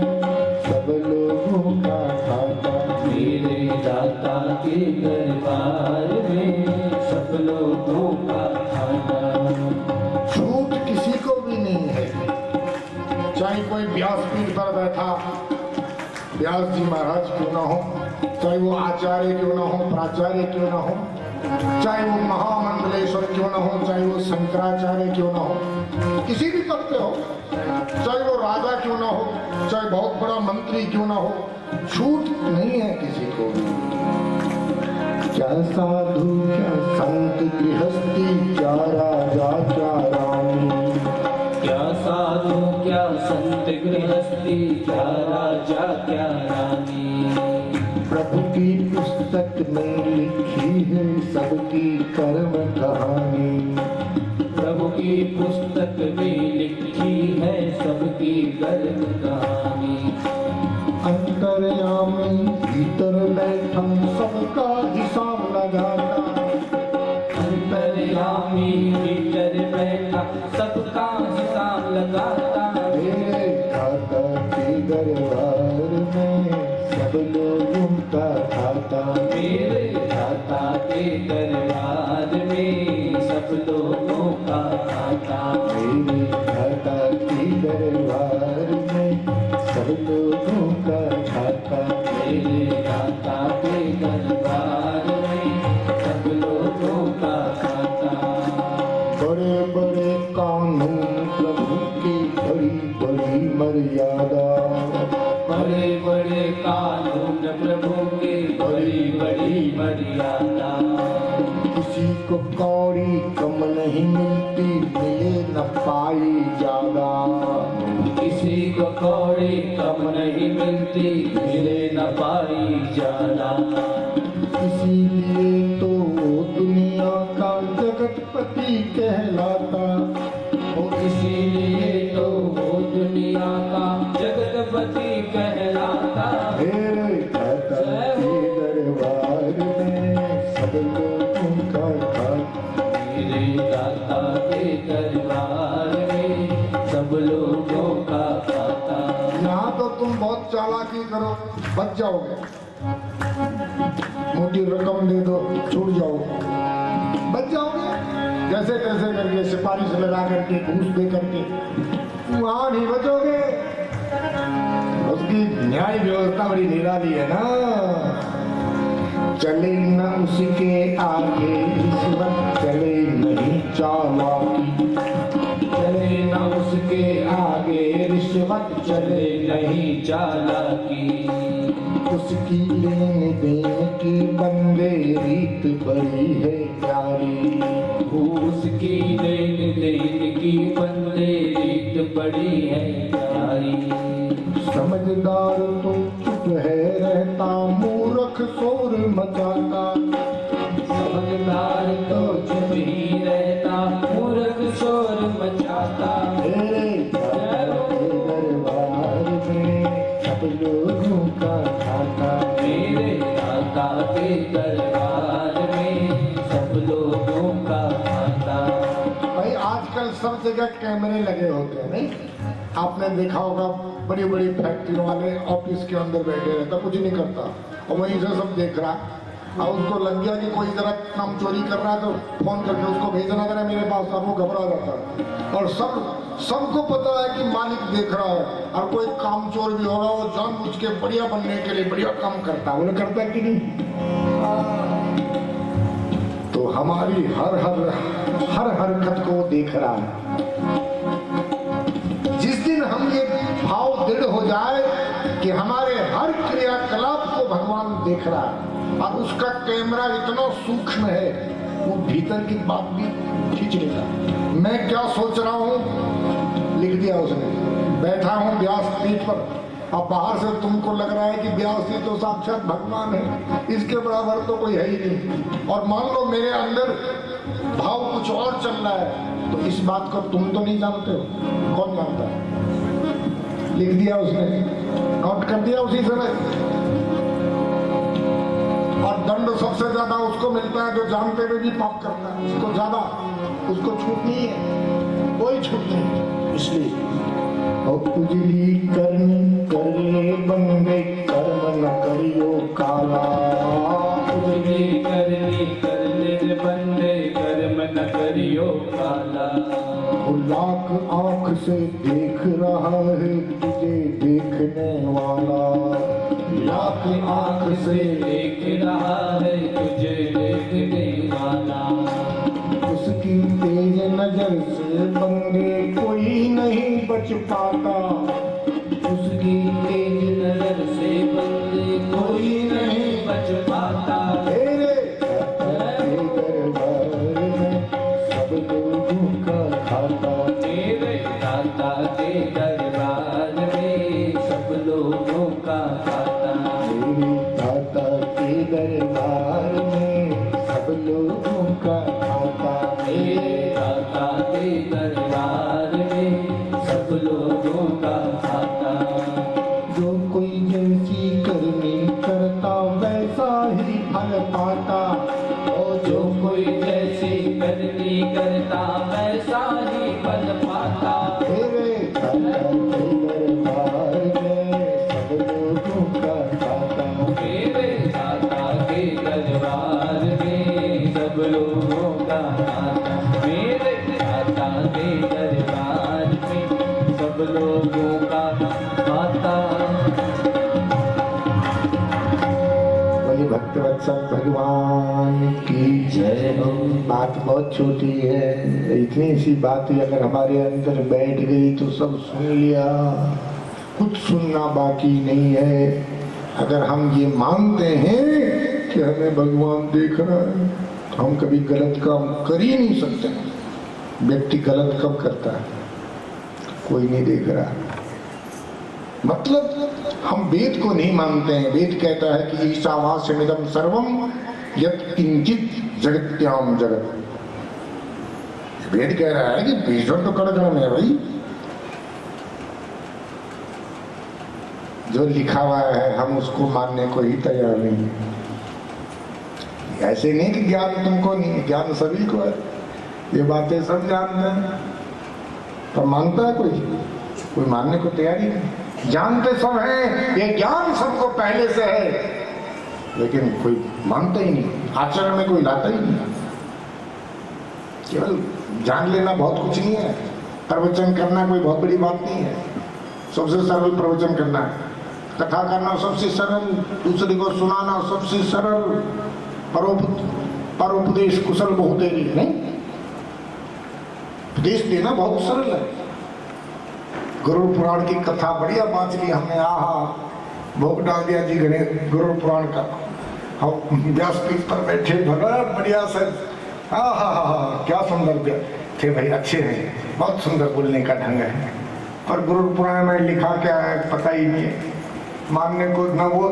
सब लोगों का खाता, मेरे दाता के दरबार में सब लोगों का खाता। छूट किसी को भी नहीं है। चाहे कोई व्यासपीठ पर बैठा व्यास जी महाराज क्यों ना हो, चाहे वो आचार्य क्यों ना हो, प्राचार्य क्यों ना हो, चाहे वो महामंडलेश्वर क्यों ना हो, चाहे वो शंकराचार्य क्यों ना हो, किसी भी पद पे हो, चाहे वो राजा क्यों ना हो, चाहे बहुत बड़ा मंत्री क्यों ना हो, छूट नहीं है किसी को भी। क्या साधु क्या संत गृहस्थी, क्या राजा क्या रानी, क्या साधु क्या संत गृहस्थी, क्या राजा क्या रानी। प्रभु की पुस्तक में लिखी है सबकी कर्म कहानी, प्रभु की पुस्तक में लिखी है सबकी कर्म कहानी। अंतर्यामी भीतर बैठा सबका हिसाब लगाता, अंतर्यामी भीतर बैठा सबका हिसाब लगाता। मेरे दाता के दरबार में सब लोगों का खाता, मेरे दाता के दरबार में सब लोगों का खाता, मेरे दाता के दरबार में सब लोगों का खाता, मेरे दाता के दरबार में सब लोगों का खाता। बड़े बड़े कानून प्रभु की बड़ी बड़ी मर्यादा, बड़े बड़े कानून प्रभु के बड़ी बड़ी मर्यादा। किसी को कौड़ी कम नहीं मिलती, मिले न पाई ज्यादा, किसी को कौड़ी कम नहीं मिलती, मिले न पाई ज्यादा। इसीलिए तो दुनिया का जगतपति कहलाता, इसीलिए तो वो दुनिया का जगतपति कहलाता। मेरे दाता के दरबार में सब लोगों का खाता, मेरे दाता के दरबार में सब लोगों का खाता। यहाँ तो तुम बहुत चालाकी करो बच जाओगे, मोटी रकम दे दो छूट जाओ, बच जाओगे। जैसे तैसे करके सिफारिश लगा करके घूस दे करके वहां नहीं बचोगे। उसकी न्याय व्यवस्था बड़ी निराली है ना। चले न उसके आगे रिश्वत, चले नहीं चालाकी, चले न उसके आगे रिश्वत, चले नहीं चालाकी। उसकी लेन देन की बंदे रीत बड़ी है प्यारी, उसकी लेन देन की बंदे रीत बड़ी है प्यारी। समझदार तो चुप है रहता, मूर्ख शोर मचाता, समझदार तो चुप ही रहता, मूर्ख शोर आजकल सब जगह कैमरे लगे होते हैं, नहीं? आपने देखा होगा बड़ी बड़ी फैक्ट्री वाले ऑफिस के अंदर बैठे रहता, कुछ नहीं करता, और वहीं से सब देख रहा। और उसको लग गया कि कोई जरा काम चोरी कर रहा है तो फोन करके उसको भेजना जरा मेरे पास, और वो घबरा जाता। और सबको पता है कि मालिक देख रहा है, और कोई काम चोर भी होगा वो जानबूझ के बढ़िया बनने के लिए बढ़िया काम करता है, उन्हें करता है कि नहीं? तो हमारी हर हरकत को देख रहा है। जिस दिन हम ये भाव दृढ़ हो जाए कि हमारे हर क्रियाकलाप को भगवान देख रहा है और उसका कैमरा इतना सूक्ष्म है, वो भीतर की बात भी खींच लेगा। मैं क्या सोच रहा हूं लिख दिया उसने। बैठा हूं व्यास पीठ पर, और बाहर से तुमको लग रहा है कि व्यास जी तो साक्षात भगवान है, इसके बराबर तो कोई है ही नहीं। और मान लो मेरे अंदर भाव कुछ और चल रहा है, तो इस बात को तुम तो नहीं जानते हो, कौन जानता है? लिख दिया उसने, नोट कर दिया उसी समय। और दंड सबसे ज्यादा उसको मिलता है जो जानते हुए भी पाप करता है, उसको ज्यादा, उसको छूट नहीं है, कोई छूट नहीं। इसलिए उजली कर्म कर ले बंदे, कर्म न करियो काला। उजली करनी करने बंदे, कर्म न करियो काला। लाख आंख से देख रहा है तुझे देखने वाला, लाख आंख से देख रहा है तुझे देखने वाला। उसकी तेज नजर से बंदे कोई नहीं बच पाता, उसकी तेज नजर से बंदे कोई नहीं बच पाता। तेरे दरबार में सब लोगों का खाता, तेरे दाता के दरबार में सब लोगों का खाता। तेरे दाता के दरबार में सब लोगों का खाता। मेरे दाता के दरबार में सब लोगों का खाता। जो कोई जैसी करनी करता वैसा ही फल पाता, और जो कोई जैसी करनी करता वैसा ही फल पाता। तेरे दाता के दरबार में सब लोगों का खाता। मेरे दाता के दरबार में सब लोगों का खाता। मेरे दाता के दरबार में सब लोगों का खाता। बोले भक्तवत्सल भगवान की जय हो। बात बहुत छोटी है, इतनी सी बात ही अगर हमारे अंदर बैठ गई तो सब सुन लिया, कुछ सुनना बाकी नहीं है। अगर हम ये मानते हैं कि हमें भगवान देख रहा है, तो हम कभी गलत काम कर ही नहीं सकते। व्यक्ति गलत कब करता है? कोई नहीं देख रहा। मतलब हम वेद को नहीं मानते हैं। वेद कहता है कि ईशावास्यमिदं सर्वम यत् किंचित जगत्याम जगत। वेद कह रहा है कि ईश्वर तो कड़गड़ में है भाई, जो लिखा हुआ है हम उसको मानने को ही तैयार नहीं है। ऐसे नहीं कि ज्ञान तुमको नहीं, ज्ञान सभी को है, ये बातें सब जानते हैं, पर मानता है कोई मानने को तैयार ही नहीं। जानते सब हैं, ये ज्ञान सबको पहले से है, लेकिन कोई मानता ही नहीं, आचरण में कोई लाता ही नहीं। केवल जान लेना बहुत कुछ नहीं है, प्रवचन करना कोई बहुत बड़ी बात नहीं है। सबसे सरल प्रवचन करना है, कथा करना सबसे सरल, दूसरे को सुनाना सबसे सरल, परोपदेश कुशल बहुतेरी, नहीं? उपदेश देना बहुत सरल है। गुरु पुराण की कथा बढ़िया बात ली हमने, आहा भोग डाल दिया जी गणेश गुरु पुराण का। हम व्यासपीठ पर बैठे, भला बढ़िया से, आहा क्या सुंदर थे भाई, अच्छे हैं, बहुत सुंदर बोलने का ढंग है। पर गुरु पुराण में लिखा क्या है पता ही नहीं है, मानने को न वो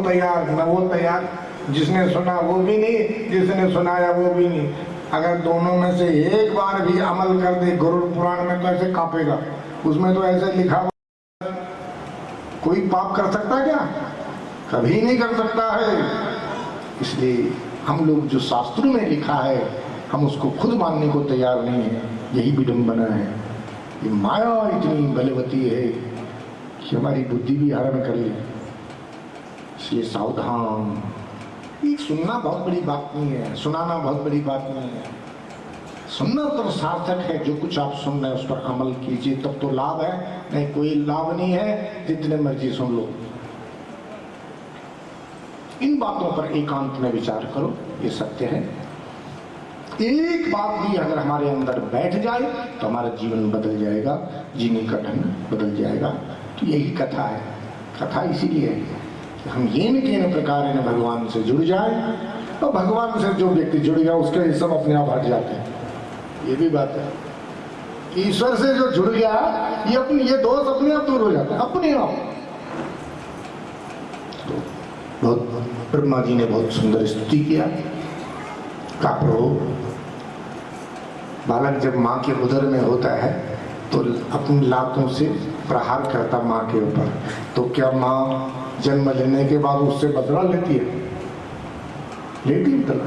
तैयार, जिसने सुना वो भी नहीं, जिसने सुनाया वो भी नहीं। अगर दोनों में से एक बार भी अमल कर दे गुरु पुराण में तो ऐसे कांपेगा, उसमें तो ऐसे लिखा हुआ। कोई पाप कर सकता है क्या? कभी नहीं कर सकता है। इसलिए हम लोग जो शास्त्रों में लिखा है हम उसको खुद मानने को तैयार नहीं है, यही विडंबना है। ये माया इतनी बलवती है कि हमारी बुद्धि भी हरण कर ले, इसलिए सावधान। ये सुनना बहुत बड़ी बात नहीं है, सुनाना बहुत बड़ी बात नहीं है। सुनना तो सार्थक है, जो कुछ आप सुन रहे हैं उस पर अमल कीजिए, तब तो लाभ है, नहीं कोई लाभ नहीं है, जितने मर्जी सुन लो। इन बातों पर एकांत में विचार करो, ये सत्य है। एक बात भी अगर हमारे अंदर बैठ जाए तो हमारा जीवन बदल जाएगा, जीने का ढंग बदल जाएगा। तो यही कथा है। कथा इसीलिए है कि हम ये न प्रकार भगवान से जुड़ जाए, और भगवान से जो व्यक्ति जुड़ गया उसके सब अपने आप हट जाते हैं। ये भी बात है, ईश्वर से जो जुड़ गया ये दोष अपने आप दूर हो जाते हैं, अपने आप। तो बहुत ब्रह्मा जी ने बहुत सुंदर स्तुति किया। का प्रभु, बालक जब माँ के उदर में होता है तो अपनी लातों से प्रहार करता माँ के ऊपर, तो क्या माँ जन्म लेने के बाद उससे बदला लेती है? लेती बदला।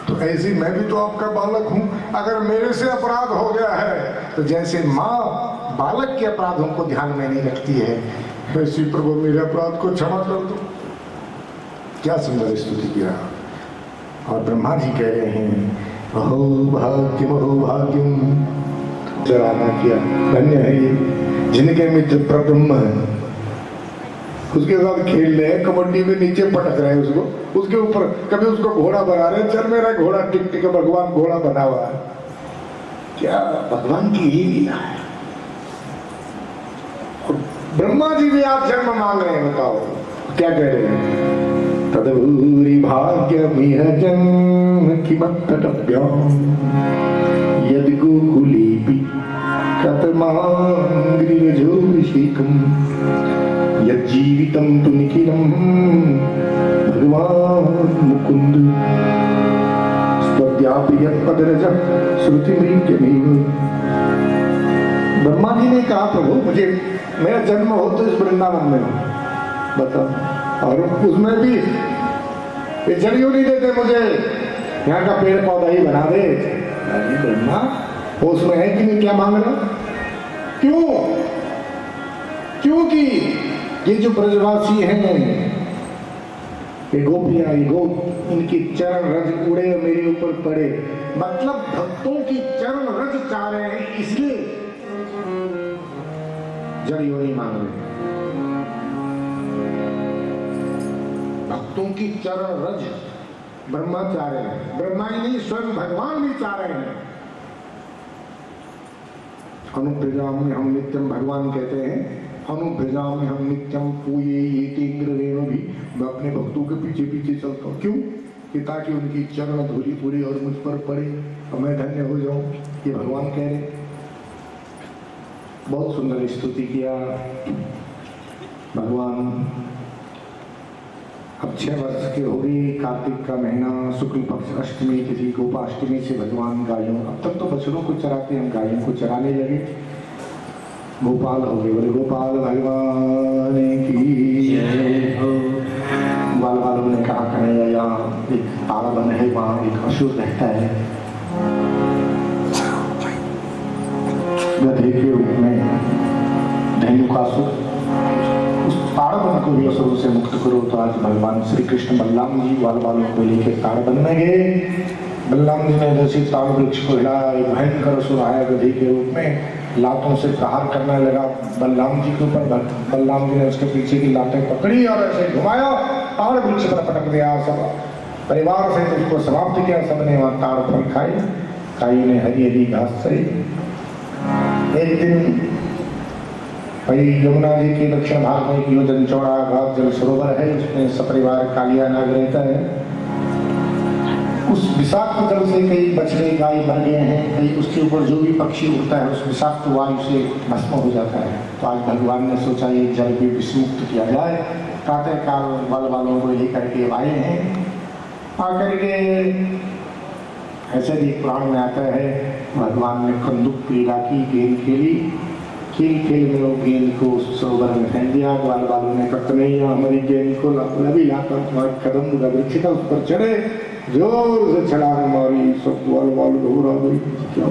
तो ऐसी मैं भी तो आपका बालक हूँ, अगर मेरे से अपराध हो गया है तो जैसे माँ बालक के अपराधों को ध्यान में नहीं रखती है, वैसे प्रभु मेरे अपराध को क्षमा कर दो। क्या सुंदर स्तुति किया। और ब्रह्मा जी कह रहे हैं अहो भाग्यम अहो भाग्यम, सराहना किया, धन्य है ये जिनके मित्र प्रब्रह्म है, उसके साथ खेल रहे हैं, कबड्डी में नीचे पटक रहे हैं उसको, उसके ऊपर कभी उसको घोड़ा बना रहे हैं, चल मेरा घोड़ा टिक टिक भगवान घोड़ा बना हुआ है। क्या भगवान की ही लीला है। और ब्रह्मा जी भी आप जन्म मांग रहे हैं, बताओ क्या कह रहे हैं? तदभूरि भाग्यमिह जन्म किमर्थतव्यम् यदि गोकुलेऽपि कथमाङ्घ्रिरजोऽभिषेकम् यज्जीवितं तु निखिलं भगवान् मुकुन्द स्वद्यापि यत्पदरजः श्रुतिमृत्यमेव। ब्रह्मा जी ने कहा प्रभु मुझे मेरा जन्म हो तो इस वृंदावन में हो, बताओ, और उसमें भी ये जड़ियों नहीं देते मुझे, यहाँ का पेड़ पौधा ही बना दे। अरे ब्रह्मा उसमें है कि नहीं, क्या मांग रहा? क्यों? क्योंकि ये जो ब्रजवासी हैं, ये गोपियां, ये गोप, इनकी चरण रज उड़े और मेरे ऊपर पड़े, मतलब भक्तों की चरण रज चाह रहे हैं, इसलिए जड़ियों नहीं मांग रहे। भक्तों की चरण रज ब्रह्मा चाह रहे हैं, ब्रह्मा ही नहीं स्वयं भगवान भी चाह रहे हैं। अनुप्रजा में हम नित्यम, भगवान कहते हैं अनुप्रजा में हम नित्यम पूये ये इंद्र रेणु भी, मैं अपने भक्तों के पीछे पीछे चलता हूँ। क्यों? कि ताकि उनकी चरण धूलि पूरी और मुझ पर पड़े और मैं धन्य हो जाऊं, ये भगवान कह रहे। बहुत सुंदर स्तुति किया भगवान। अब 6 वर्ष के हो गए, कार्तिक का महीना, शुक्ल पक्ष अष्टमी तिथि, गोपाष्टमी से भगवान गायों, अब तक तो बछड़ों को चराते, हम गायों को चराने लगे, गोपाल हो गए। बोले गोपाल भगवान की जय हो। बाल बालों ने कहा कन्हैया यहाँ एक तारा बन है, वहाँ एक असुर रहता है, गधे के रूप में धैनुकासुर, ताड़बन को भी असुरों से मुक्त करो। तो आज भगवान श्री कृष्ण बलराम जी बाल बालों को लेकर ताड़बन में गए। बलराम जी ने जैसे ताड़ वृक्ष को हिलाया, एक भयंकर असुर आया गधे के रूप में, लातों से प्रहार करने लगा बलराम जी के ऊपर। बलराम जी ने उसके पीछे की लातें पकड़ी और ऐसे घुमाया, ताड़ वृक्ष पर पटक दिया, सब परिवार से उसको समाप्त किया। सबने वहां ताड़ फल खाए, गायों ने हरी हरी घास चरी। एक दिन भाई यमुना जी के दक्षिण भाग में एक योजन चौड़ा घाट जल सरोवर है, उसमें सपरिवार कालिया नाग रहता है। उस विषाक्त जल से कई बछड़े गाय मर गए हैं, कई उसके ऊपर जो भी पक्षी उड़ता है उस विषाक्त वायु से भस्म हो जाता है। तो आज भगवान ने सोचा ये जल भी विषमुक्त किया जाए। प्रातः काल बल वालों को लेकर के आए हैं, आकर के ऐसे भी पुराण में आता है भगवान ने कंदुक क्रीड़ा की, गेंद खेली, खेल खेल में वो गेंद को सरोवर में फेंक दिया। ग्वाल वालों ने कहा नहीं, हमारी गेंद को लभी लाकर तुम्हारे कदम वृक्ष था उस पर चढ़े, जोर से छलांग मारी, सब ग्वाल वाल घूरा गई, क्या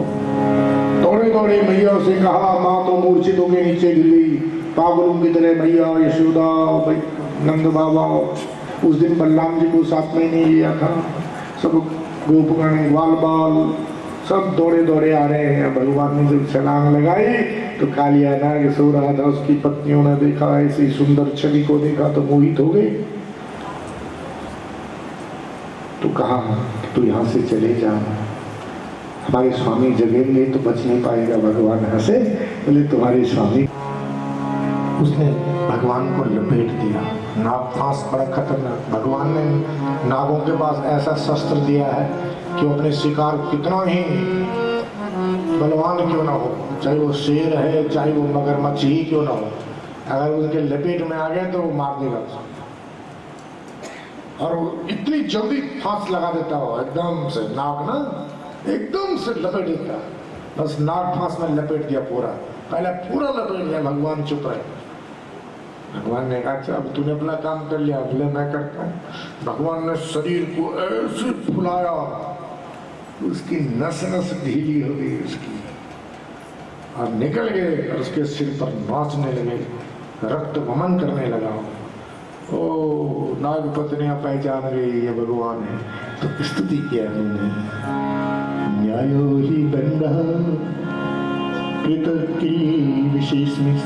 दौड़े दौड़े दौड़े मैया से कहा, माँ तो मूर्छित होकर नीचे गिर गई। पागलों की तरह मैया, यशोदा, नंद बाबा, उस दिन बलराम जी को साथ में नहीं लिया था। सब गोपगण, ग्वाल बाल सब दौड़े दौड़े आ रहे हैं। भगवान ने जब छलांग लगाई तो कालिया नाग सो रहा था, उसकी पत्नियों ने देखा, ऐसी सुंदर छवि को देखा तो मोहित हो गए। तो कहा कि तू यहाँ से चले जा, हमारे स्वामी जगेंगे तो बच नहीं पाएगा। भगवान हंसे, बोले तुम्हारे स्वामी। उसने भगवान को लपेट दिया। नाग फांस बड़ा खतरनाक। भगवान ने नागों के पास ऐसा शस्त्र दिया है कि वो अपने शिकार कितना ही बलवान क्यों ना हो, चाहे वो शेर है, चाहे वो मगरमच्छ ही क्यों ना हो, अगर उनके लपेट में आ गए तो वो मार देगा। और वो इतनी जल्दी फांस लगा देता हो, एकदम से नाग ना एकदम से लपेट देता। बस नाग फांस में लपेट दिया पूरा, पहले पूरा लपेट दिया। भगवान चुप रहे। भगवान ने कहा, अच्छा अब तूने अपना काम कर लिया, बोले मैं करता हूँ। भगवान ने शरीर को ऐसे फुलाया, उसकी नस नस ढीली हो गई उसकी, और निकल गए और उसके सिर पर नाचने लगे, रक्त वमन करने लगा। ओ नाग पत्नियां पहचान गई ये भगवान है, तो स्तुति किया उन्होंने। न्यायो ही दंडः कृतकी विशेष में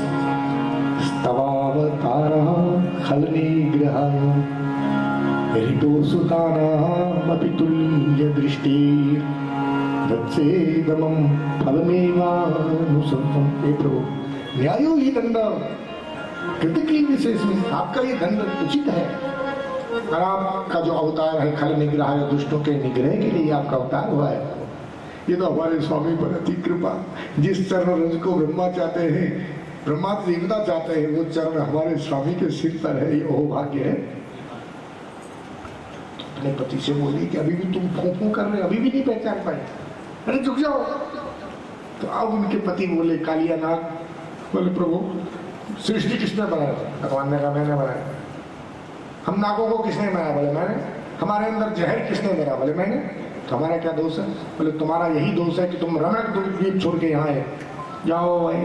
स्तवावतारः खलनिग्रहाय ऋतो सुतानामपि तुल्य दृष्टि वत्सेदमं फलमेवानुसंतं। हे प्रभु, न्यायो ही दंड कृतिकली विशेष में, आपका ये दंड उचित है। और आपका जो अवतार है खल निग्रह, दुष्टों के निग्रह के लिए आपका अवतार हुआ है। ये तो हमारे स्वामी पर अति कृपा। जिस चरण रज को ब्रह्मा चाहते हैं, ब्रह्मा देवता चाहते हैं, वो चरण हमारे स्वामी के सिर पर है। ये ओ भाग्य है। अपने पति से बोली कि अभी भी तुम फूं कर रहे, अभी भी नहीं पहचान पाए, अरे झुक जाओ। तो अब उनके पति बोले, कालिया नाग बोले, प्रभु सृष्टि किसने बनाया? भगवान ने कहा मैंने बनाया। हम नागों को किसने बनाया? बोले मैंने। हमारे अंदर जहर किसने भरा? बोले मैंने। तो हमारा क्या दोष है? बोले तुम्हारा यही दोष है कि तुम रमण द्वीप छोड़ के यहाँ आए। जाओ भाई।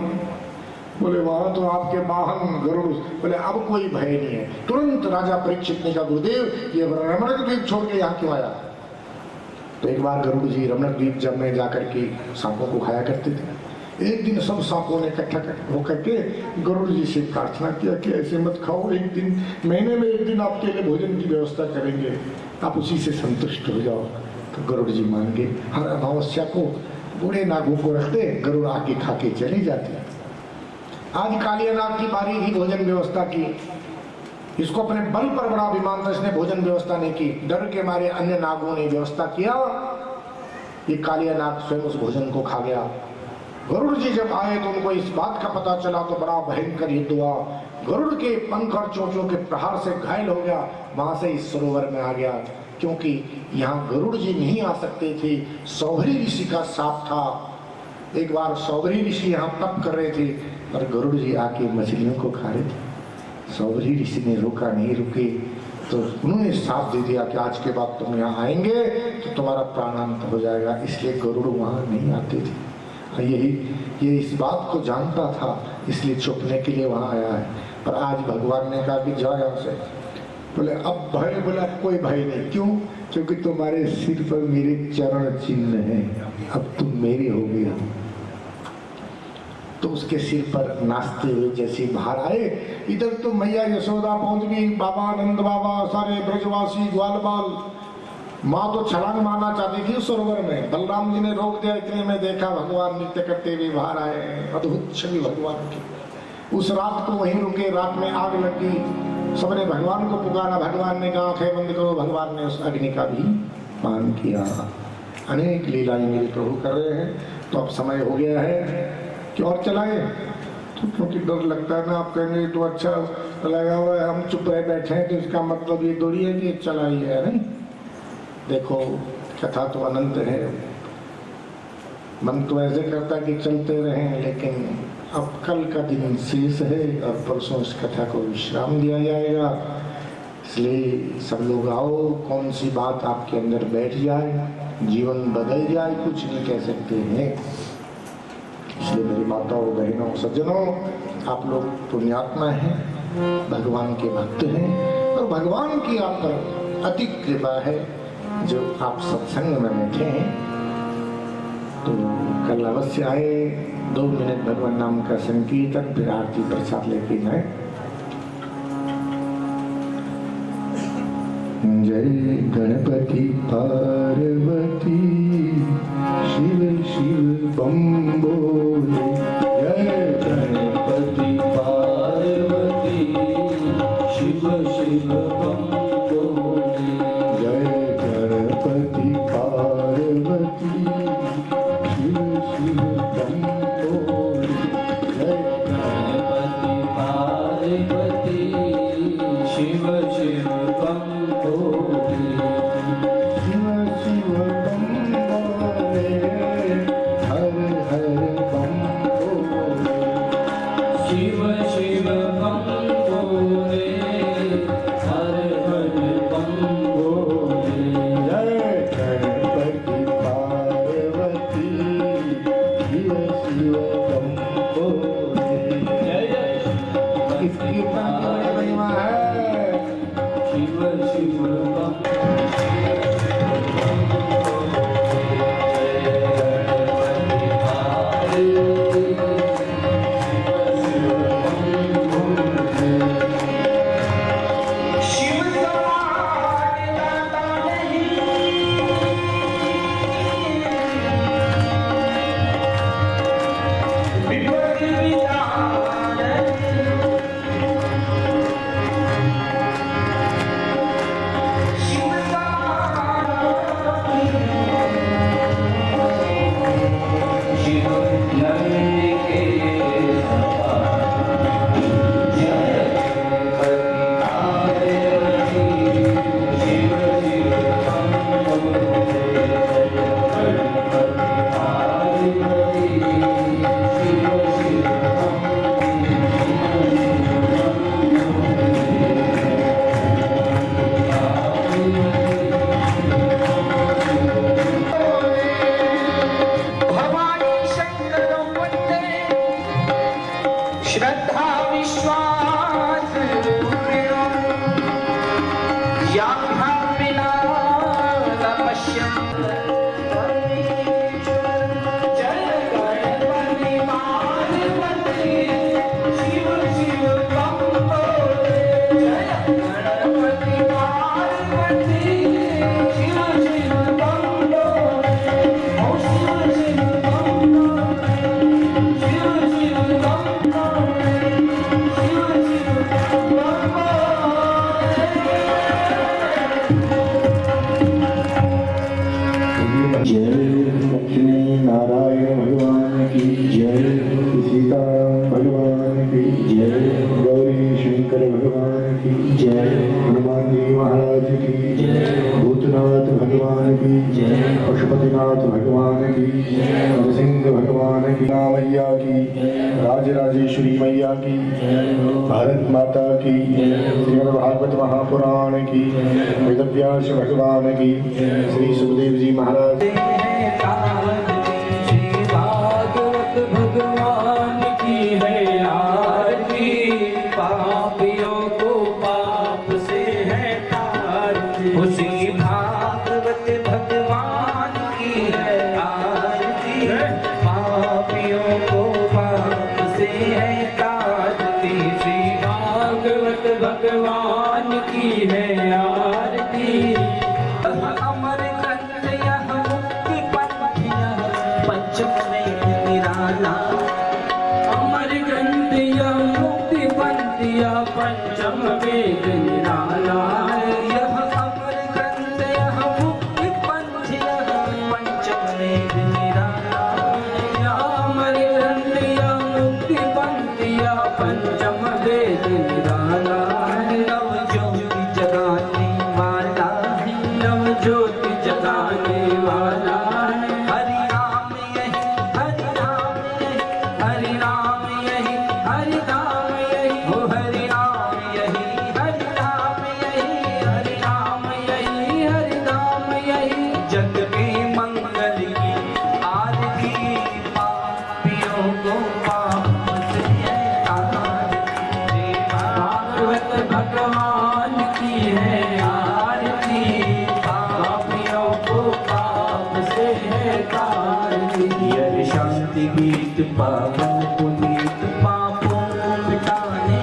बोले वहां तो आपके वाहन गरुड़। बोले अब कोई भय नहीं है। तुरंत राजा परीक्षित ने कहा, गुरुदेव ये रमण द्वीप छोड़ के यहाँ क्यों आया? तो एक बार गरुड़ जी रमण द्वीप जब में जाकर के सांपों को खाया करते थे। एक दिन सब सांपों ने इकट्ठा होकर के गरुड़ जी से प्रार्थना किया कि ऐसे मत खाओ, एक दिन महीने में एक दिन आपके लिए भोजन की व्यवस्था करेंगे, आप उसी से संतुष्ट हो जाओ। तो गरुड़ जी मान गए। हर अमावस्या को बूढ़े नागों को रखते, गरुड़ आके खा के चले जाते। आज कालिया नाग की बारी थी भोजन व्यवस्था की। इसको अपने बल पर बड़ा अभिमान था, इसने भोजन व्यवस्था नहीं की। डर के मारे अन्य नागों ने व्यवस्था किया। ये कालिया नाग स्वयं उस भोजन को खा गया। गरुड़ जी जब आए तो उनको इस बात का पता चला तो बड़ा भयंकर युद्ध हुआ। गरुड़ के पंख और चोंचों के प्रहार से घायल हो गया, वहां से इस सरोवर में आ गया। क्योंकि यहाँ गरुड़ जी नहीं आ सकते थे, सौभरी ऋषि का शाप था। एक बार सौभरी ऋषि यहाँ तप कर रहे थे और गरुड़ जी आके मछलियों को खा रहे थे। सौभरी ऋषि ने रोका नहीं, रुके तो उन्होंने साफ दे दिया कि आज के बाद तुम यहाँ आएंगे तो तुम्हारा प्राणांत हो जाएगा। इसलिए गरुड़ वहाँ नहीं आते थे। ये इस बात को जानता था, इसलिए छुपने के लिए वहाँ आया है। पर आज भगवान ने कहा कि जाओ यहाँ से। बोले अब भय? बोले अब कोई भय नहीं। क्यों? क्योंकि तुम्हारे सिर पर मेरे चरण चिन्ह हैं, अब तुम मेरे हो गए। तो उसके सिर पर नाचते हुए जैसे बाहर आए, इधर तो मैया यशोदा पहुंच गई, बाबा नंद बाबा, सारे ब्रजवासी, ग्वाल बाल। माँ तो छलांग मारना चाहती थी उस सरोवर में, बलराम जी ने रोक दिया। इतने में देखा भगवान नृत्य करते हुए बाहर आए। अद्भुत छवि भगवान की। उस रात को वहीं रुके, रात में आग लगी, सबने भगवान को पुकारा। भगवान ने कहा आंखें बंद करो, भगवान ने उस अग्नि का भी पान किया। अनेक लीलाएं मेरे प्रभु कर रहे हैं। तो अब समय हो गया है कि और चलाए, तो क्योंकि डर लगता है ना। आप कहेंगे तो अच्छा लगा हुआ है, हम चुप रहे बैठे हैं, तो इसका मतलब ये थोड़ी है कि चला ही है। नहीं, देखो कथा तो अनंत है। मन तो ऐसे करता है कि चलते रहें, लेकिन अब कल का दिन शेष है और परसों इस कथा को विश्राम दिया जाएगा। इसलिए सब लोग आओ, कौन सी बात आपके अंदर बैठ जाए, जीवन बदल जाए, कुछ नहीं कह सकते हैं। इसलिए मेरी माताओं, बहनों, सज्जनों, आप लोग पुण्यात्मा हैं, भगवान के भक्त हैं और भगवान की आप पर अति कृपा है जो आप सत्संग में बैठे हैं। तो कल अवश्य आए, 2 मिनट भगवान नाम का संकीर्तन, फिर आरती प्रसाद लेके जाए। जय गणपति पार्वती शिव शिव बम बोले। जय गणपति पार्वती शिव शिव बम बोले। जय गणपति पार्वती शिव शिव बम बोले। जय गणपति पार्वती शिव शिव बम बोले। शिव शिव बम बोले, हर हर बम बोले। शिव शिव बम बोले, हर हर बम बोले। जय गणपति पार्वती शिव शिव बम बोले। जय इसकी महिमा है। शिव शिव बम श्रद्धा विश्वास याभ्यां विना न पश्यन्ति। जय गणपति पार्वती शिव शिव बम बोले। जय गणपति पार्वती शिव शिव बम बोले। ओ शिव शिव बम बोले, शिव शिव बम बोले। जय लक्ष्मी नारायण भगवान की जय, सीताराम भगवान की जय, गौरी शंकर भगवान की जय, हनुमान जी महाराज की जय, भूतनाथ भगवान की जय, पशुपतिनाथ भगवान की जय, नरसिंह भगवान की मैया की, राजराजेश्वरी मैया की, भारत माता की, श्रीमद् भागवत महापुराण की, वेदव्यास भगवान की, श्री सुखदेव जी महाराज। श्री भागवत भगवान की है आरती, पापियों को पाप से है तारती। श्री भागवत भगवान की है आरती, पापियों को पाप से है तारती। श्री भागवत भगवान की है आरती। अमर ग्रंथ यह मुक्ति पंथ यह पंचम में निराला। अमर ग्रंथ यह मुक्ति पंथ यह पंचम वेद निराला। यह अमर ग्रंथ यह मुक्ति पंथ यह पंचम में निराला। यह अमर ग्रंथ यह मुक्ति पंथ यह पंचम वेद निराला। नव ज्योति जगाने वाला है, नव ज्योति जगाने वाला है। हरि नाम यही, हरि नाम यही, हरि नाम यही, हरि नाम यही, हो हरि नाम यही, हरि नाम यही, हरि नाम यही, हरि नाम यही। जग के मंगल की तार दी। यह शांति गीत पावन पुनीत पापों को मिटाने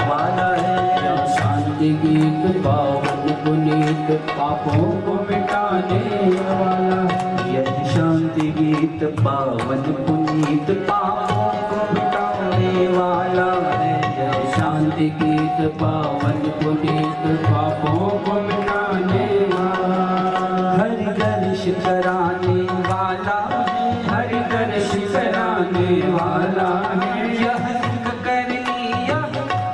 वाला है। यह शांति गीत पावन पुनीत पापों को मिटाने वाला है। यह शांति गीत पावन पुनीत पापों को मिटाने वाला है। यह शांति गीत पावन पुनीत पापों को मिटाने वाला हरि दर्श कराने वाला है। हरि दर्श कराने वाला है। यह सुख करनी यह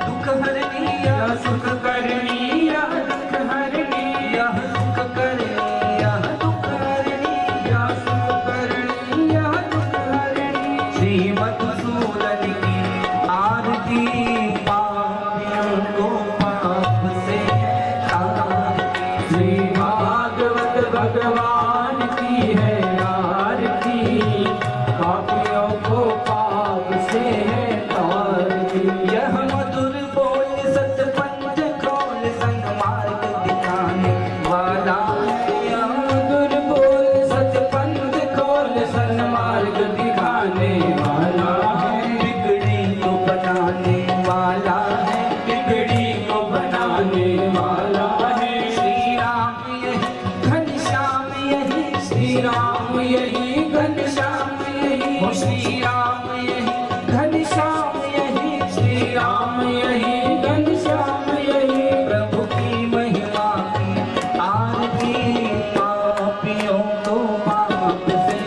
दुख हरनी यह सुख करनी यह दुख हरनी यह सुख करनी यह दुख हरनी यह सुख करनी यह दुख हरनी। श्री मधुसूदन की आरती पापियों को पाप से तारती। श्री भागवत भगवान की है आरती पापियों को पाप से है तारती। यह मधुर बोल सत पंच खोल संग मार्ग दिखाने वाला है। यह मधुर बोल सच पंथ खोल सन्मार्ग दिखाने वाला है। बिगड़ी को बनाने वाला है। बिगड़ी को बनाने वाला है। श्री राम यही घनश्याम यही श्री राम यही घनश्याम यही ओ श्री राम यही घनश्याम यही श्री राम यही घनश्याम यही। प्रभु की महिमा की आरती पापियों को पाप से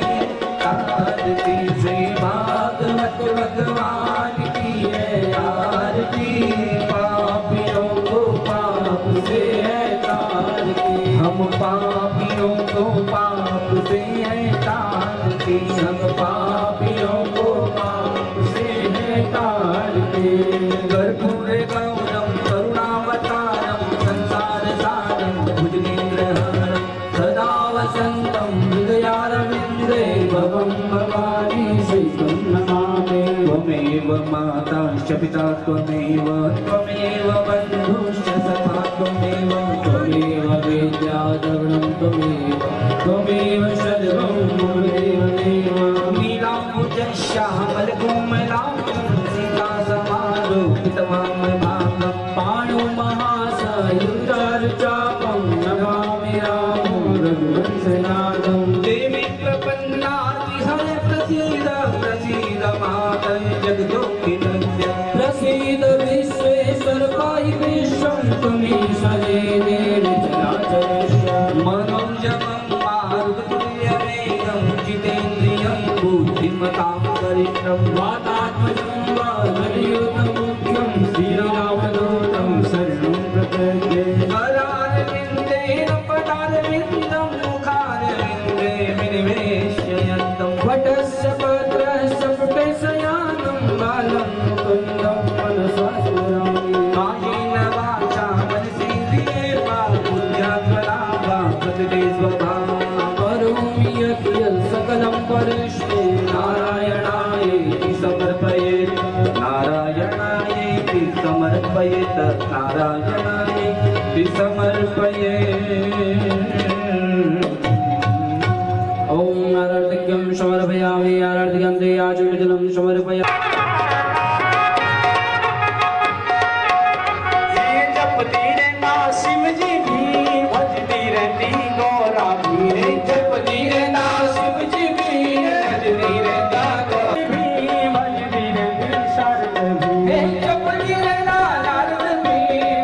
तारती। श्री भागवत भगवान की है आरती पापियों को पाप से है तारती। हम पापियों को पाप से है तारती। हम पापियों को पाप से है तारती। कर्पूर गौरम करुणावतारम संसार सारम भुजगेन्द्रहरम सदा वसन्तं हृदयारविन्दे भवं भवानी सहितं नमामि। त्वमेव माताश्च पिता त्वमेव त्वमेव बन्धुश्च सखा त्वमेव त्वमेव विद्याधरणं त्वमेव सर्वं ममेव देव। नीलाम्बुजश्यामल कोमलाङ्गं सीता समारोपितवाम भागम् पाणो महासायुधार चापं नमामि रामो रघुवंशनाथं। देवी प्रपन्नाति हरे प्रसीद प्रसीद मातः जगदोऽखिलस्य। प्रसीद विश्वेश्वर पाहि विश्वं त्वमेष देवी चराचरस्य। मनोजवं मारुततुल्यवेगं जितेन्द्रियं बुद्धिमतां वरिष्ठं वातात्मजं वानरयूथमुख्यं श्रीरामदूतं शरणं प्रपद्ये। करारविन्देन पदारविन्दं मुखारविन्दे विनिवेशयन्तं वटस्य पत्रस्य पुटशयानं बालं मुकुन्दं मनसा स्मरामि। कायेन वाचा मनसेन्द्रियैर्वा बुद्ध्यात्मना वा प्रकृते स्वभावः करोमि यत् सकलं परस्मै नारायणायेति समर्पयेत्। नारायणायेति समर्पयेत् नारायणायेति समर्पयेत्। ॐ आरार्तिक्यं समर्पयामि आरार्तिकं ते आचमनं समर्पयामि। जपती रहना शिव जी भी भजती रहती गौरा भी रे। जपती रहना शिव जी भी भजती रहता गौरा भी भजती रहती शारद भी। जपती रहना नारद भी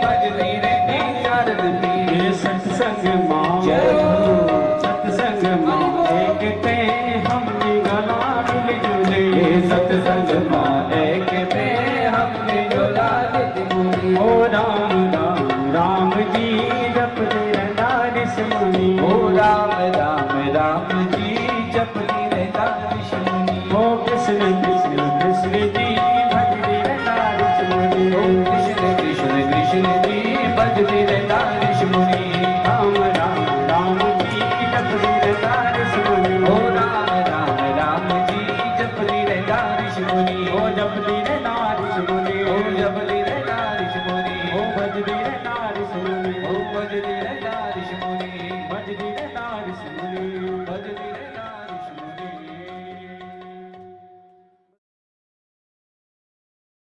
भजती रहती शारद भी। सत्संग माँ सत्संग माँ एक पे हम निगला मिलजुले। सत्संग माँ एक पे हम निगला मिलजुले। ओ राम राम राम जी जपते रहना ऋषि मुनि। ओ राम राम राम जी जपती